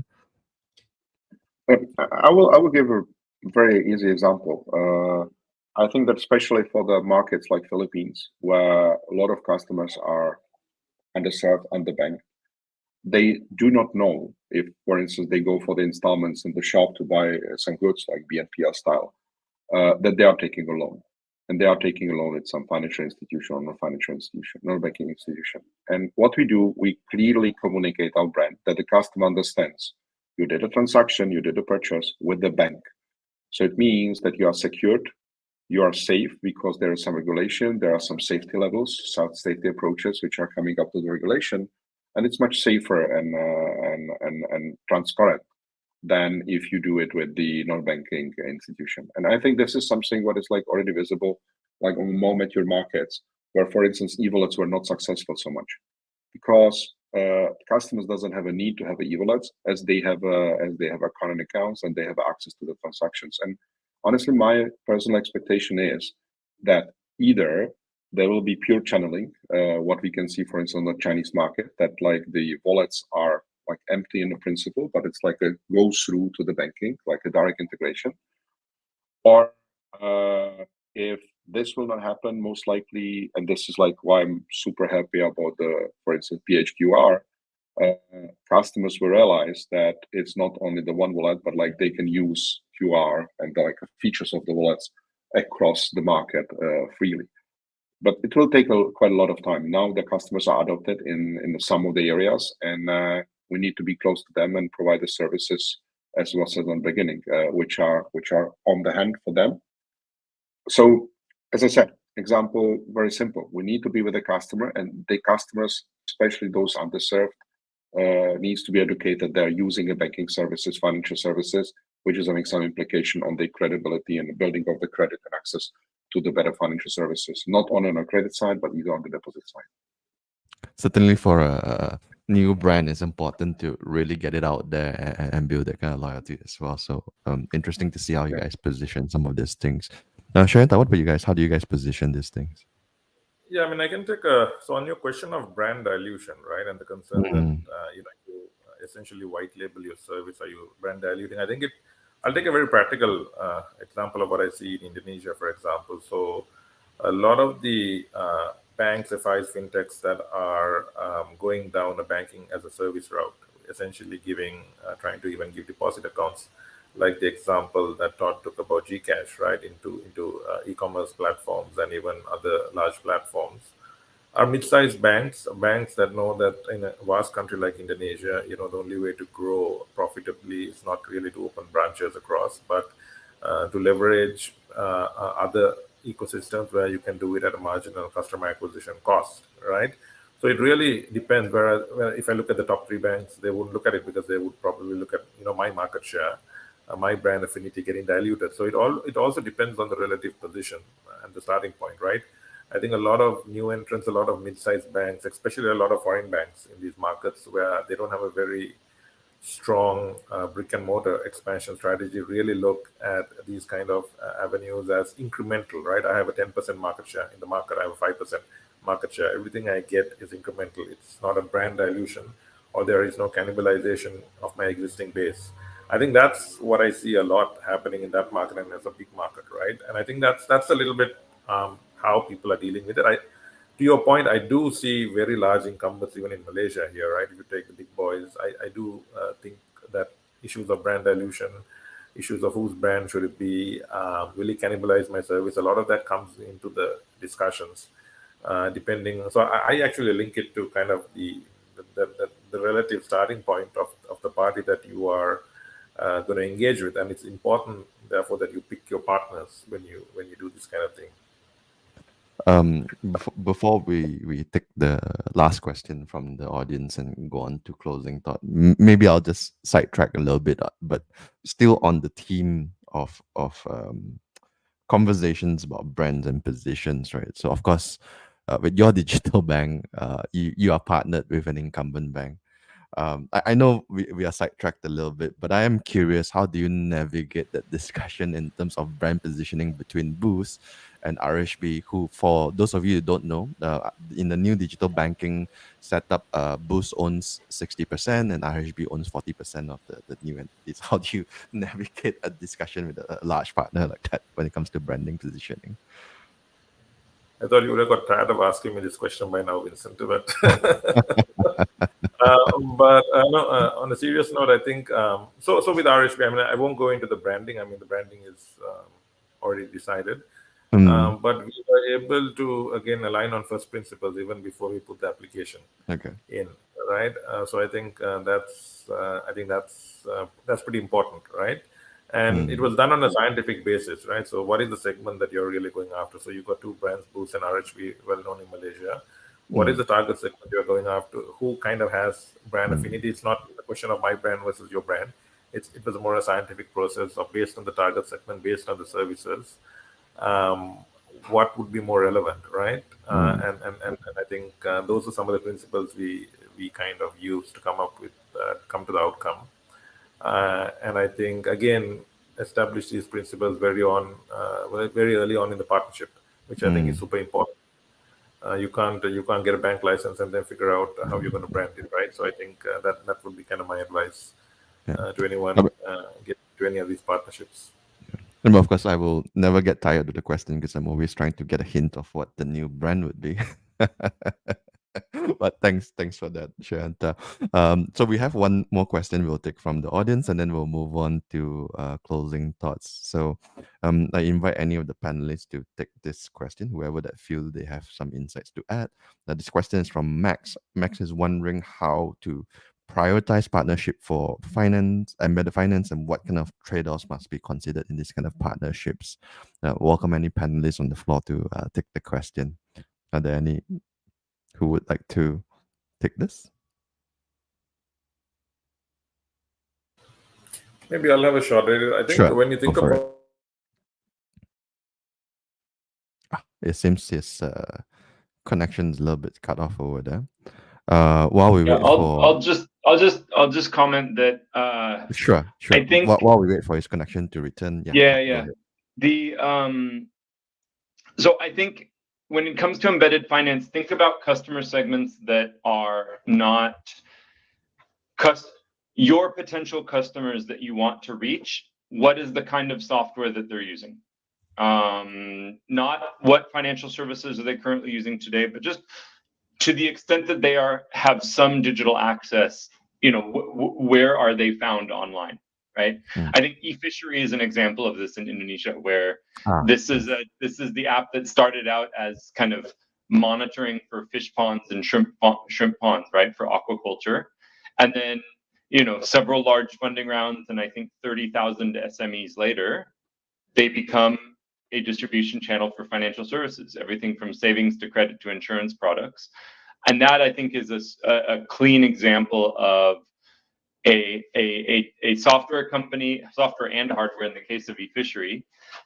I will give a very easy example. I think that especially for the markets like Philippines, where a lot of customers are underserved, underbanked, they do not know if, for instance, they go for the installments in the shop to buy some goods like BNPL style, that they are taking a loan. And they are taking a loan at some financial institution or non-financial institution, non-banking institution. And what we do, we clearly communicate our brand that the customer understands. You did a transaction, you did a purchase with the bank. So it means that you are secured, you are safe because there is some regulation, there are some safety levels, some safety approaches which are coming up to the regulation. and it's much safer and transparent than if you do it with the non-banking institution. And I think this is something what is like already visible, like on more mature markets, where, for instance, e-wallets were not successful so much because customers doesn't have a need to have e-wallets as they have a current accounts and they have access to the transactions. And honestly, my personal expectation is that either there will be pure channeling, what we can see, for instance, on the Chinese market, that like the wallets are like empty in the principle, but it's like a goes through to the banking, like a direct integration. Or if this will not happen, most likely, and this is like why I'm super happy about the, for instance, PHQR, customers will realize that it's not only the one wallet, but like they can use QR and like features of the wallets across the market freely. But it will take quite a lot of time. Now the customers are adopted in some of the areas, and we need to be close to them and provide the services as was said on the beginning, which are on the hand for them. So as I said, example very simple. We need to be with the customer, and the customers, especially those underserved, needs to be educated they're using a banking services, financial services, which is having some implication on the credibility and the building of the credit and access to the better financial services, not only on the credit side, but either on the deposit side. Certainly for a new brand, it's important to really get it out there and build that kind of loyalty as well. So interesting to see how you guys position some of these things. Now, Sheyantha, what about you guys? How do you guys position these things? Yeah, I mean, I can take so on your question of brand dilution, right, and the concern that you essentially white label your service, are you brand diluting? I think I'll take a very practical example of what I see in Indonesia, for example. So a lot of the banks, FIs, fintechs that are going down a banking as a service route, essentially trying to even give deposit accounts, like the example that Todd took about Gcash, right, into e-commerce platforms and even other large platforms, are mid-sized banks that know that in a vast country like Indonesia, the only way to grow profitably is not really to open branches across, but to leverage other ecosystems where you can do it at a marginal customer acquisition cost, right? So it really depends. Where if I look at the top three banks, they wouldn't look at it because they would probably look at my market share, my brand affinity getting diluted. So it also depends on the relative position and the starting point, right? I think a lot of new entrants, a lot of mid-sized banks, especially a lot of foreign banks in these markets where they don't have a very strong brick and mortar expansion strategy, really look at these kind of avenues as incremental, right? I have a 10% market share in the market, I have a 5% market share. Everything I get is incremental. It's not a brand dilution, or there is no cannibalization of my existing base. I think that's what I see a lot happening in that market, and as a big market, right? And I think that's a little bit how people are dealing with it. To your point, I do see very large incumbents even in Malaysia here, right? If you take the big boys, I do think that issues of brand dilution, issues of whose brand should it be, will it cannibalize my service? A lot of that comes into the discussions, depending. So I actually link it to kind of the relative starting point of the party that you are going to engage with, and it's important, therefore, that you pick your partners when you do this kind of thing. Before we take the last question from the audience and go on to closing thought, maybe I'll just sidetrack a little bit, but still on the theme of conversations about brands and positions, right? So of course, with your digital bank, you are partnered with an incumbent bank. I know we are sidetracked a little bit, but I am curious, how do you navigate that discussion in terms of brand positioning between Boost and RHB, who, for those of you who don't know, in the new digital banking setup, Boost owns 60% and RHB owns 40% of the new entities. How do you navigate a discussion with a large partner like that when it comes to branding positioning? I thought you would have got tired of asking me this question by now, Vincent, but no, on a serious note, I think so with RHB, I mean, I won't go into the branding. I mean, the branding is already decided, but we were able to again align on first principles even before we put the application in, right? So I think that's pretty important, right? And it was done on a scientific basis, right? So what is the segment that you're really going after? So you've got two brands, Boost and RHB, well known in Malaysia. What is the target segment you're going after? Who kind of has brand affinity? It's not a question of my brand versus your brand. It was more a scientific process of based on the target segment, based on the services, what would be more relevant, right? And I think those are some of the principles we kind of use to come to the outcome. And I think again establish these principles very early on in the partnership, which I think is super important. You can't get a bank license and then figure out how you're going to brand it, right? So I think that would be kind of my advice to anyone get to any of these partnerships. And of course, I will never get tired of the question because I'm always trying to get a hint of what the new brand would be. But thanks for that, Sheyantha. So we have one more question we'll take from the audience, and then we'll move on to closing thoughts. So I invite any of the panelists to take this question, whoever that feel they have some insights to add. Now, this question is from Max. Max is wondering how to prioritize partnership for finance, embedded finance, and what kind of trade-offs must be considered in this kind of partnerships. Welcome any panelists on the floor to take the question. Are there any who would like to take this? Maybe I'll have a shot at it. I think Sure, when you think go for about it seems his connection's a little bit cut off over there. While we wait for, I'll just comment that sure. I think while we wait for his connection to return. Yeah. So I think when it comes to embedded finance, think about customer segments that are not your potential customers that you want to reach. What is the kind of software that they're using? Not what financial services are they currently using today, but just to the extent that they have some digital access, where are they found online, right? I think eFishery is an example of this in Indonesia, where this is the app that started out as kind of monitoring for fish ponds and shrimp ponds, right, for aquaculture, and then several large funding rounds, and I think 30,000 SMEs later, they become a distribution channel for financial services, everything from savings to credit to insurance products. And that, I think, is a clean example of a software company, software and hardware in the case of eFishery,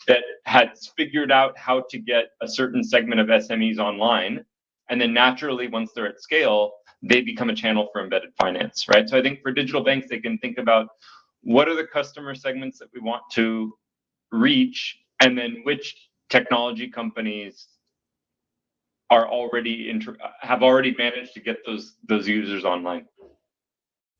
that has figured out how to get a certain segment of SMEs online. And then naturally, once they're at scale, they become a channel for embedded finance, right? So I think for digital banks, they can think about what are the customer segments that we want to reach, and then which technology companies have already managed to get those users online.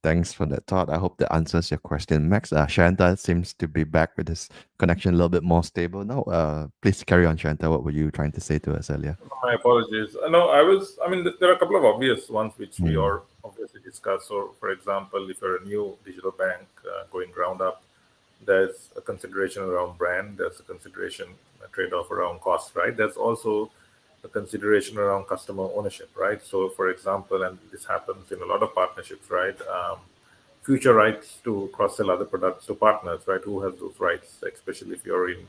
Thanks for that, Todd. I hope that answers your question, Max. Sheyantha seems to be back with his connection a little bit more stable now. Please carry on, Sheyantha. What were you trying to say to us earlier? My apologies. There are a couple of obvious ones which we are obviously discussed. So, for example, if you're a new digital bank going ground up, there's a consideration around brand. There's a trade-off around cost, right? There's also a consideration around customer ownership, right? So, for example, and this happens in a lot of partnerships, right? Future rights to cross-sell other products to partners, right? Who has those rights, especially if you're in.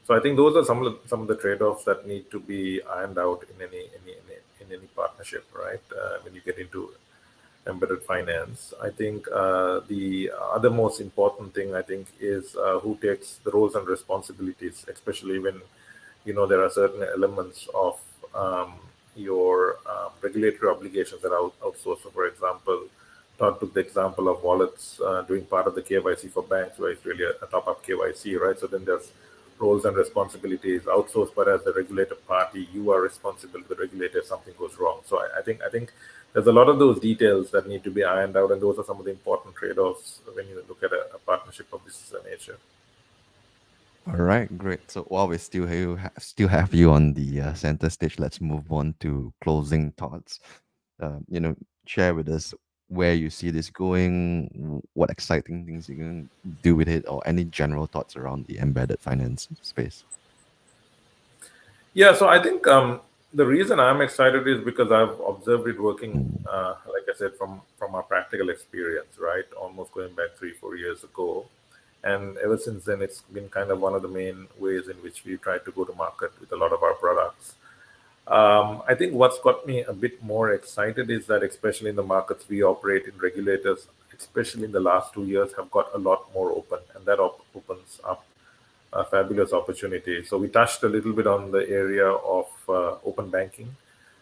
So, I think those are some of the trade-offs that need to be ironed out in any partnership, right? When you get into embedded finance, I think the other most important thing, I think, is who takes the roles and responsibilities, especially when there are certain elements of your regulatory obligations that are outsourced. So, for example, Todd took the example of wallets doing part of the KYC for banks, where it's really a top-up KYC, right? So then there's roles and responsibilities outsourced, but as the regulator party, you are responsible to the regulator if something goes wrong. So I think there's a lot of those details that need to be ironed out, and those are some of the important trade-offs when you look at a partnership of this nature. All right, great. So while we still have you on the center stage, let's move on to closing thoughts. Share with us where you see this going, what exciting things you can do with it, or any general thoughts around the embedded finance space. Yeah, so I think the reason I'm excited is because I've observed it working, like I said, from our practical experience, right? Almost going back 3-4 years ago. And ever since then, it's been kind of one of the main ways in which we try to go to market with a lot of our products. I think what's got me a bit more excited is that, especially in the markets we operate in, regulators, especially in the last 2 years, have got a lot more open, and that opens up a fabulous opportunity. So we touched a little bit on the area of open banking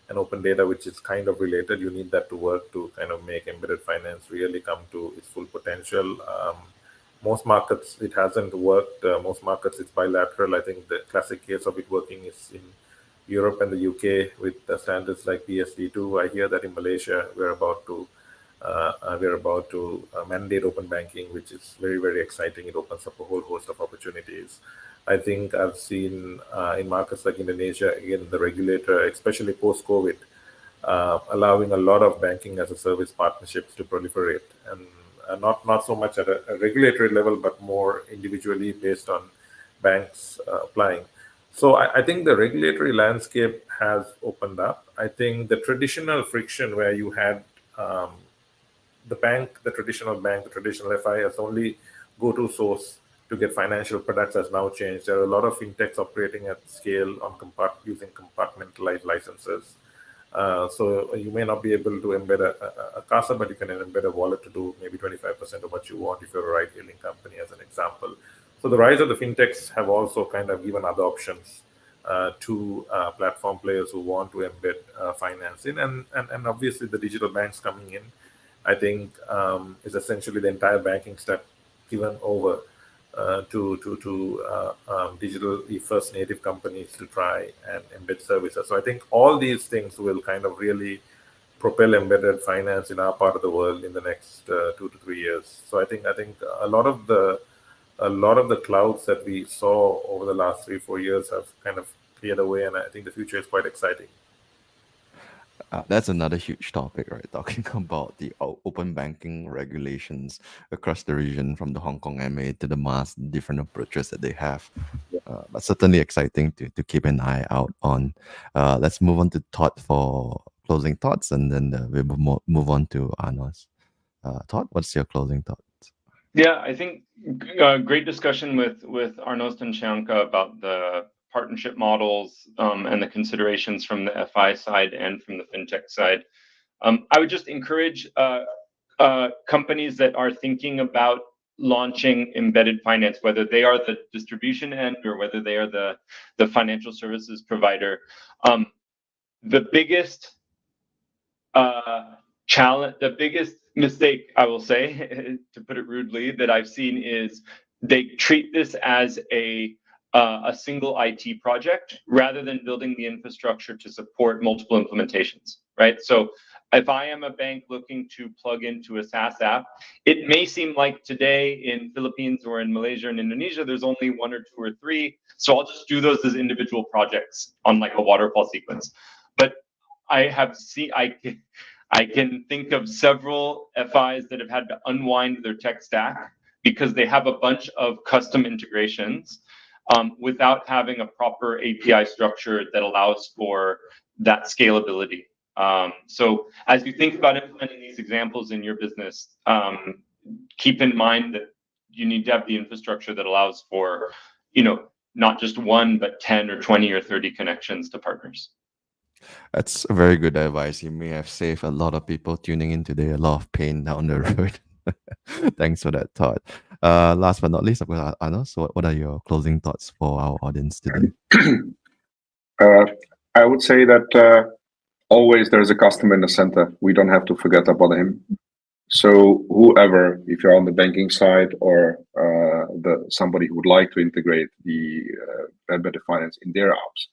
and open data, which is kind of related. You need that to work to kind of make embedded finance really come to its full potential. Most markets, it hasn't worked. Most markets, it's bilateral. I think the classic case of it working is in Europe and the UK with the standards like PSD2. I hear that in Malaysia, we're about to mandate open banking, which is very, very exciting. It opens up a whole host of opportunities. I think I've seen in markets like Indonesia, again, the regulator, especially post-COVID, allowing a lot of banking as a service partnerships to proliferate, and not so much at a regulatory level, but more individually based on banks applying. So I think the regulatory landscape has opened up. I think the traditional friction where you had the traditional bank, the traditional FI as only go-to source to get financial products has now changed. There are a lot of fintechs operating at scale on using compartmentalized licenses. So you may not be able to embed a CASA, but you can embed a wallet to do maybe 25% of what you want if you're a ride-hailing company, as an example. So the rise of the fintechs have also kind of given other options to platform players who want to embed finance in, and obviously the digital banks coming in, I think, is essentially the entire banking stack given over to digital first native companies to try and embed services. So I think all these things will kind of really propel embedded finance in our part of the world in the next 2 to 3 years. So I think a lot of the clouds that we saw over the last 3-4 years have kind of cleared away, and I think the future is quite exciting. That's another huge topic, right? Talking about the open banking regulations across the region, from the Hong Kong MA to the MAS, different approaches that they have. But certainly exciting to keep an eye out on. Let's move on to Todd for closing thoughts, and then we'll move on to Arnost. Todd, what's your closing thoughts? Yeah, I think great discussion with Arnost and Sheyantha about the partnership models and the considerations from the FI side and from the fintech side. I would just encourage companies that are thinking about launching embedded finance, whether they are the distribution end or whether they are the financial services provider. The biggest challenge, the biggest mistake, I will say, to put it rudely, that I've seen is they treat this as a single IT project rather than building the infrastructure to support multiple implementations, right? So if I am a bank looking to plug into a SaaS app, it may seem like today in Philippines or in Malaysia and Indonesia, there's only 1 or 2 or 3. So I'll just do those as individual projects on like a waterfall sequence. But I can think of several FIs that have had to unwind their tech stack because they have a bunch of custom integrations without having a proper API structure that allows for that scalability. So as you think about implementing these examples in your business, keep in mind that you need to have the infrastructure that allows for, not just 1, but 10 or 20 or 30 connections to partners. That's very good advice. You may have saved a lot of people tuning in today a lot of pain down the road. Thanks for that, Todd. Last but not least, of course, Arnost, so what are your closing thoughts for our audience today? I would say that always there's a customer in the center. We don't have to forget about him. So whoever, if you're on the banking side or somebody who would like to integrate the embedded finance in their apps,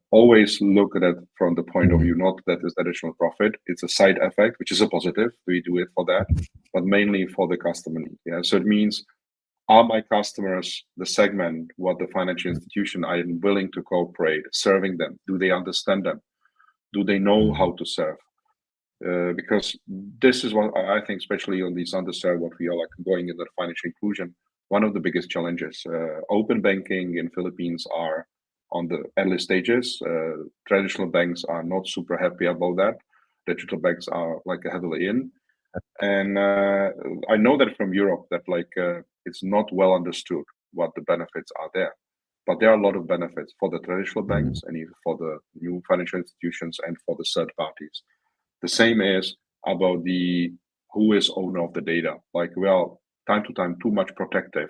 always look at it from the point of view, not that is additional profit. It's a side effect, which is a positive. We do it for that, but mainly for the customer need. Yeah. So it means, are my customers the segment what the financial institution I am willing to cooperate, serving them? Do they understand them? Do they know how to serve? Because this is what I think, especially on these underserved, what we are like going into financial inclusion, one of the biggest challenges. Open banking in Philippines are on the early stages. Traditional banks are not super happy about that. Digital banks are like heavily in. And I know that from Europe that it's not well understood what the benefits are there. But there are a lot of benefits for the traditional Mm. banks and even for the new financial institutions and for the third parties. The same is about the who is owner of the data. Like we are time to time too much protective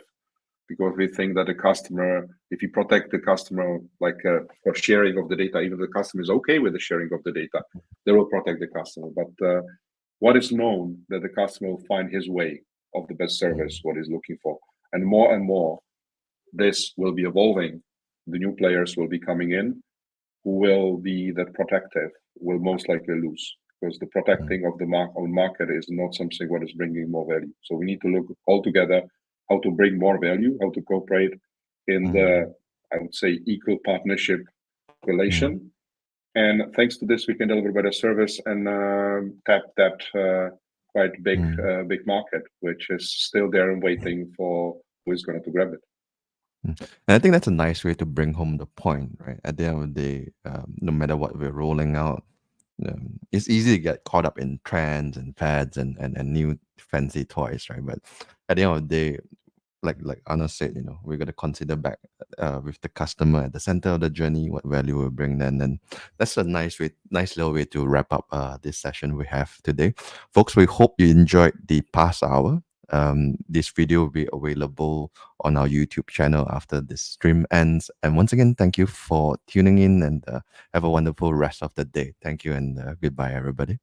because we think that the customer, if you protect the customer, like for sharing of the data, even if the customer is okay with the sharing of the data, they will protect the customer. But what is known that the customer will find his way of the best service, what he's looking for. And more, this will be evolving. The new players will be coming in who will be that protective, will most likely lose because the protecting of the market is not something what is bringing more value. So we need to look all together how to bring more value, how to cooperate in the, I would say, equal partnership relation. And thanks to this, we can deliver better service and tap that quite big market, which is still there and waiting for who is going to grab it. And I think that's a nice way to bring home the point, right? At the end of the day, no matter what we're rolling out, it's easy to get caught up in trends and fads and new fancy toys, right? But at the end of the day, like Arnost said, we're going to consider back with the customer at the center of the journey, what value we bring then. And that's a nice little way to wrap up this session we have today. Folks, we hope you enjoyed the past hour. This video will be available on our YouTube channel after this stream ends. And once again, thank you for tuning in and have a wonderful rest of the day. Thank you and goodbye, everybody.